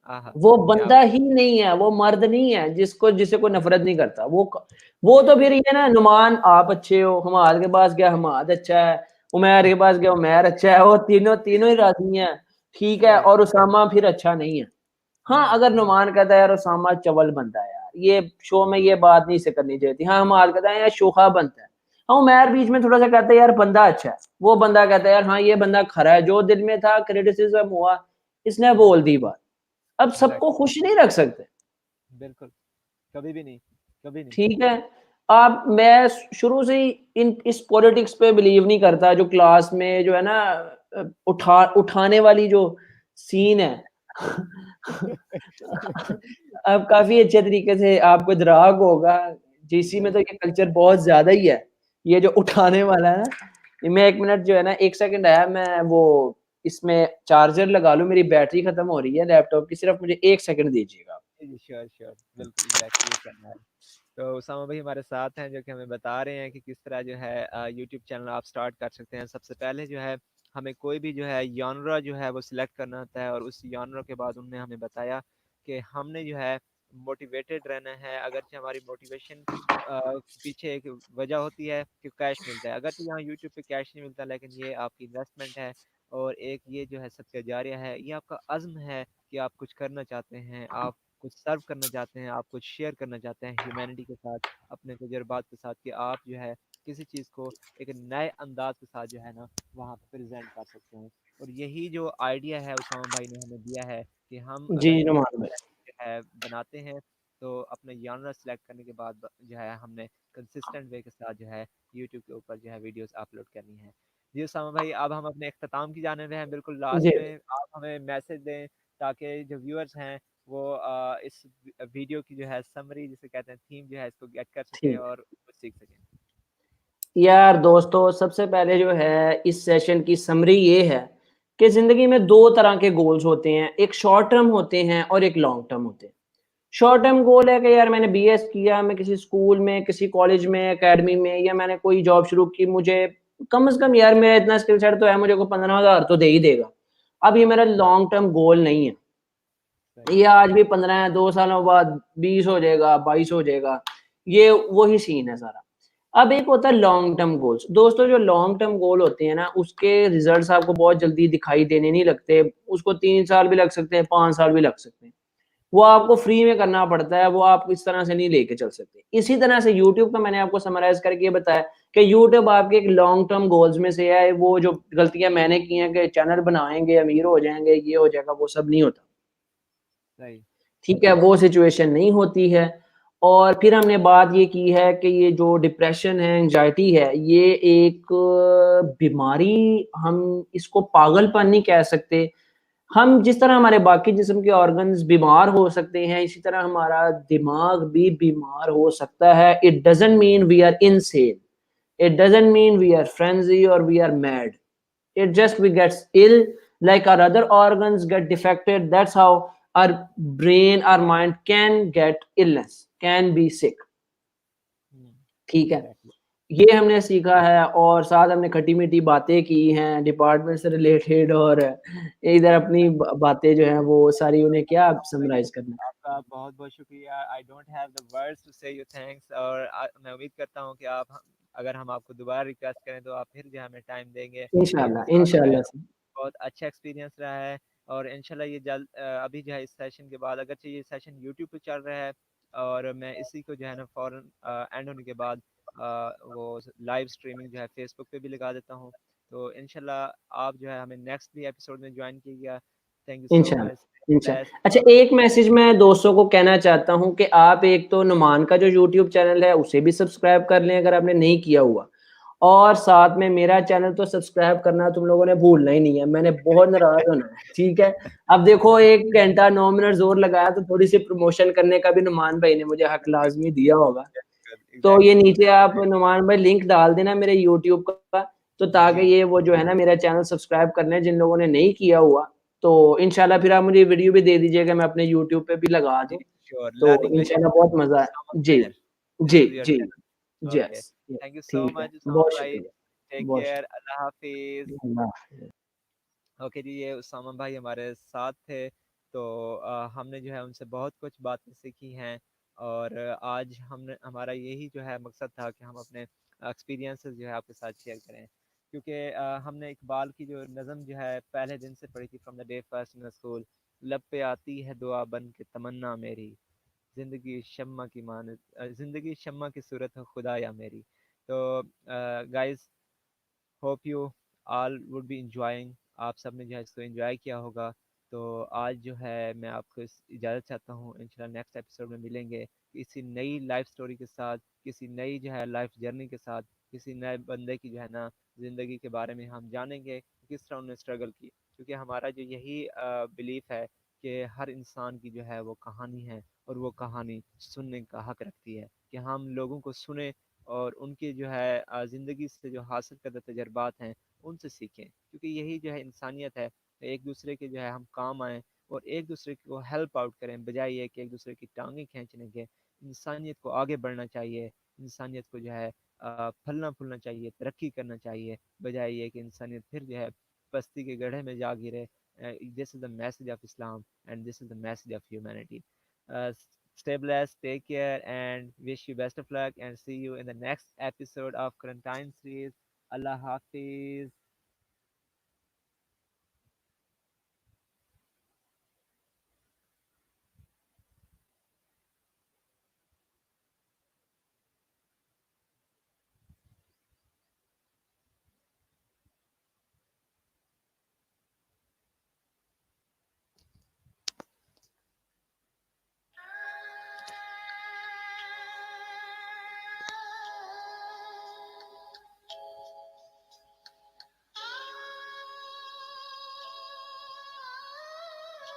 [SPEAKER 1] आहा!
[SPEAKER 2] वो
[SPEAKER 1] क्या
[SPEAKER 2] बंदा ही नहीं है, वो मर्द नहीं है जिसे कोई नफ़रत नहीं करता। वो तो फिर ये ना नुमान आप अच्छे हो, हमाद के पास गया हमाद अच्छा है, उमैर के पास गया उमैर अच्छा है, वो तीनों ही राज़ी हैं, ठीक है,
[SPEAKER 1] राइट।
[SPEAKER 2] और उसामा फिर अच्छा नहीं है। हाँ,
[SPEAKER 1] हुँ,
[SPEAKER 2] अगर नुमान कहता है यार उसामा चवल बनता है यार, ये शो में ये बात नहीं से करनी चाहिए थी। हाँ, हमाद कहता है यार शोखा बनता है। हाँ, उमैर बीच में थोड़ा-सा कहता है यार बंदा अच्छा है। वो बंदा कहता है यार हाँ, ये बंदा खरा है, जो दिल में था क्रिटिसिज़्म हुआ, इसने बोल दी बात। अब सबको
[SPEAKER 1] एग्ज़ैक्टली,
[SPEAKER 2] खुश नहीं रख सकते,
[SPEAKER 1] बिल्कुल, कभी भी नहीं, कभी नहीं।
[SPEAKER 2] ठीक है? मैं शुरू से ही इन इस पॉलिटिक्स पे बिलीव नहीं करता जो क्लास में जो है ना उठाने वाली जो सीन है। अब काफ़ी अच्छे तरीके से आपको इदराक होगा, जीसी में तो
[SPEAKER 1] बिल्कुल,
[SPEAKER 2] ये कल्चर बहुत ज़्यादा ही है। ये जो उठाने वाला है ना, ये मैं 1 मिनट जो है ना 1 सेकंड आया मैं वो इसमें चार्जर लगा लूँ, मेरी बैटरी खत्म हो रही है लैपटॉप की, सिर्फ मुझे 1 सेकंड दीजिएगा।
[SPEAKER 1] जी, जी, श्योर, श्योर, बिल्कुल एग्ज़ैक्टली ये करना है। तो उसामा भाई हमारे साथ हैं जो कि हमें बता रहे हैं कि किस तरह जो है यूट्यूब चैनल आप स्टार्ट कर सकते हैं। सबसे पहले जो है हमें कोई भी जो है जॉनरा जो है वो सिलेक्ट करना होता है और उस जॉनरा के बाद उन्होंने हमें बताया कि हमने जो है मोटिवेटेड रहना है। अगरचे हमारी मोटिवेशन पीछे एक वजह होती है कि कैश मिलता है। अगरचे यहाँ यूट्यूब पे कैश नहीं मिलता लेकिन ये आपकी इन्वेस्टमेंट है और एक ये जो है सदका जारिया है। ये आपका अज़्म है कि आप कुछ करना चाहते हैं, आप कुछ सर्व करना चाहते हैं, आप कुछ शेयर करना चाहते हैं ह्यूमैनिटी के साथ, अपने तजुर्बात के साथ कि आप जो है किसी चीज़ को एक नए अंदाज के साथ जो है ना वहाँ पे प्रेज़ेंट कर सकते हैं। और यही जो आइडिया है उसामा भाई ने हमें दिया है कि हम
[SPEAKER 2] जी,
[SPEAKER 1] अगर यूट्यूब
[SPEAKER 2] नुमान भाई।
[SPEAKER 1] चैनल जो है बनाते हैं तो अपने जॉनरा सेलेक्ट करने के बाद जो है हमने कंसिस्टेंट वे के साथ जो है यूट्यूब के ऊपर जो है वीडियोज़ अपलोड करनी है। जी उसामा भाई अब हम अपने इख्तिताम की जानिब हैं, बिल्कुल लास्ट
[SPEAKER 2] जी।
[SPEAKER 1] में आप हमें मैसेज दें ताकि जो व्यूअर्स हैं वो इस वीडियो की जो है समरी जिसे कहते हैं थीम जो है इसको गेट कर सकें
[SPEAKER 2] ठीक।
[SPEAKER 1] और कुछ सीख सकें।
[SPEAKER 2] यार दोस्तों, सबसे पहले जो है इस सेशन की समरी ये है कि ज़िंदगी में 2 तरह के गोल्स होते हैं, एक शॉर्ट टर्म होते हैं और एक लॉन्ग टर्म होते हैं। शॉर्ट टर्म गोल है कि यार मैंने बीएस किया, मैं किसी स्कूल में, किसी कॉलेज में, एकेडमी में या मैंने कोई जॉब शुरू की, मुझे कम से कम यार मेरा इतना स्किल सेट तो है, मुझे कोई 15,000 तो दे ही देगा। अब ये मेरा लॉन्ग टर्म गोल नहीं है।
[SPEAKER 1] सही।
[SPEAKER 2] ये आज भी 15 है, 2 सालों बाद 20 हो जाएगा, 22 हो जाएगा। ये वही सीन है सारा। अब एक होता है लॉन्ग टर्म गोल्स। दोस्तों जो लॉन्ग टर्म गोल होते हैं ना, उसके रिजल्ट्स आपको बहुत जल्दी दिखाई देने नहीं लगते। उसको 3 साल भी लग सकते हैं, 5 साल भी लग सकते हैं। वो आपको फ्री में करना पड़ता है, वो आप इस तरह से नहीं लेके चल सकते। इसी तरह से यूट्यूब का मैंने आपको समराइज़ करके ये बताया कि यूट्यूब आपके एक लॉन्ग टर्म गोल्स में से है। वो जो गलतियाँ मैंने की हैं कि चैनल बनाएँगे, अमीर हो जाएँगे, ये हो जाएगा, वो सब नहीं होता।
[SPEAKER 1] सही।
[SPEAKER 2] ठीक है, वो सिचुएशन नहीं होती है। और फिर हमने बात ये की है कि ये जो डिप्रेशन है, एंग्ज़ायटी है, ये एक बीमारी, हम इसको पागलपन नहीं कह सकते। हम जिस तरह हमारे बाकी जिस्म के ऑर्गन्स बीमार हो सकते हैं, इसी तरह हमारा दिमाग भी बीमार हो सकता है। It doesn't mean we are insane, it doesn't mean we are frenzy और we are mad. It just we gets ill like our other organs get defected. That's how our brain, our mind can get illness, can be sick.
[SPEAKER 1] हुँ,
[SPEAKER 2] ठीक है,
[SPEAKER 1] एग्ज़ैक्टली।
[SPEAKER 2] ये हमने सीखा है और साथ हमने खट्टी मीठी बातें की हैं डिपार्टमेंट से रिलेटेड, और इधर अपनी बातें जो हैं वो सारी उन्हें क्या
[SPEAKER 1] उसामा भाई
[SPEAKER 2] समराइज करना।
[SPEAKER 1] आपका बहुत-बहुत शुक्रिया। I don't have the words to say you thanks और मैं उम्मीद करता हूँ कि अगर हम आपको दोबारा रिक्वेस्ट करें तो आप फिर जो है हमें टाइम देंगे। ये
[SPEAKER 2] इंशाल्लाह
[SPEAKER 1] सालों में
[SPEAKER 2] इंशाल्लाह से।
[SPEAKER 1] बहुत अच्छा एक्सपीरियंस रहा है और इंशाल्लाह ये अभी जो है इस सेशन के बाद अगरचे ये सेशन यूट्यूब पे चल रहा है और मैं इसी को जो है ना फ़ौरन एंड होने के बाद वो लाइव स्ट्रीमिंग जो है फेसबुक पे भी लगा देता हूँ। तो इंशाल्लाह आप जो है हमें नेक्स्ट भी एपिसोड में जॉइन कीजिएगा। Thank you so much.
[SPEAKER 2] इंशाल्लाह
[SPEAKER 1] बेस्ट।
[SPEAKER 2] इंशाल्लाह। अच्छा, एक मैसेज मैं दोस्तों को कहना चाहता हूँ कि आप एक तो नुमान का जो यूट्यूब चैनल है उसे भी सब्सक्राइब कर लें अगर आपने नहीं किया हुआ, और साथ में मेरा चैनल तो सब्सक्राइब करना तुम लोगों ने भूलना ही नहीं है, मैंने बहुत नाराज़ होना है, ठीक है? अब देखो 1 घंटा 9 मिनट ज़ोर लगाया तो थोड़ी-सी प्रमोशन करने का भी नुमान भाई ने मुझे हक लाज़मी दिया होगा। तो ये
[SPEAKER 1] एग्जैक्टली
[SPEAKER 2] नीचे आप नुमान भाई लिंक डाल देना मेरे यूट्यूब का, तो ताकि
[SPEAKER 1] जी
[SPEAKER 2] ये वो जो है ना मेरा चैनल सब्सक्राइब करना है जिन लोगों ने नहीं किया हुआ, तो इंशाल्लाह फिर आप मुझे वीडियो भी दे दीजिएगा, मैं अपने यूट्यूब पे भी लगा
[SPEAKER 1] जी
[SPEAKER 2] दूँ।
[SPEAKER 1] श्योर लर्न
[SPEAKER 2] तो
[SPEAKER 1] इंग्लिश
[SPEAKER 2] इंशाल्लाह बहुत मज़ा
[SPEAKER 1] Usama
[SPEAKER 2] ji,
[SPEAKER 1] Tahir. This
[SPEAKER 2] ji,
[SPEAKER 1] is your
[SPEAKER 2] ji,
[SPEAKER 1] channel. Okay.
[SPEAKER 2] Yes,
[SPEAKER 1] Thank you so
[SPEAKER 2] ठीक है,
[SPEAKER 1] much, Usama
[SPEAKER 2] बहुत
[SPEAKER 1] bhai.
[SPEAKER 2] शुक्रिया,
[SPEAKER 1] Take
[SPEAKER 2] बहुत
[SPEAKER 1] care.
[SPEAKER 2] शुक्रिया।
[SPEAKER 1] Allah Hafiz.
[SPEAKER 2] अल्लाह हाफ़िज़।
[SPEAKER 1] ओके जी, ये उसामा भाई हमारे साथ थे। तो हमने जो है उनसे बहुत कुछ बातें सीखी हैं और आज हमने हमारा यही जो है मकसद था कि हम अपने एक्सपीरियंसेस जो है आपके साथ शेयर करें, क्योंकि हमने इकबाल की जो नज़म जो है पहले दिन से पढ़ी थी, from the day first in school. लब पे आती है दुआ बन के तमन्ना मेरी, ज़िंदगी शम्मा की मानत ज़िंदगी शम्मा की सूरत हो खुदाया मेरी। तो guys, hope you all would be enjoying. आप सब ने जो है इसको एंजॉय किया होगा। तो आज जो है मैं आपको इजाज़त चाहता हूँ, इंशाल्लाह नेक्स्ट एपिसोड में मिलेंगे किसी नई लाइफ स्टोरी के साथ, किसी नई जो है लाइफ जर्नी के साथ, किसी नए बंदे की जो है ना ज़िंदगी के बारे में हम जानेंगे किस तरह उन्होंने स्ट्रगल की। क्योंकि हमारा जो यही बिलीफ है कि हर इंसान की जो है वो कहानी है और वो कहानी सुनने का हक रखती है, कि हम लोगों को सुने और उनकी जो है ज़िंदगी से जो हासिल करते तजर्बात हैं उनसे सीखें, क्योंकि यही जो है इंसानियत है। एक दूसरे के जो है हम काम आएँ और एक दूसरे को हेल्प आउट करें, बजाय ये कि एक दूसरे की टांगें खींचने के। इंसानियत को आगे बढ़ना चाहिए, इंसानियत को जो है फलना फूलना चाहिए, तरक्की करना चाहिए, बजाय ये कि इंसानियत फिर जो है पस्ती के गड्ढे में जा गिरे। This is the message of Islam and this is the message of humanity. Stay blessed, take care, and wish you best of luck. And see you in the next episode of Quarantine Series. Allah Hafiz.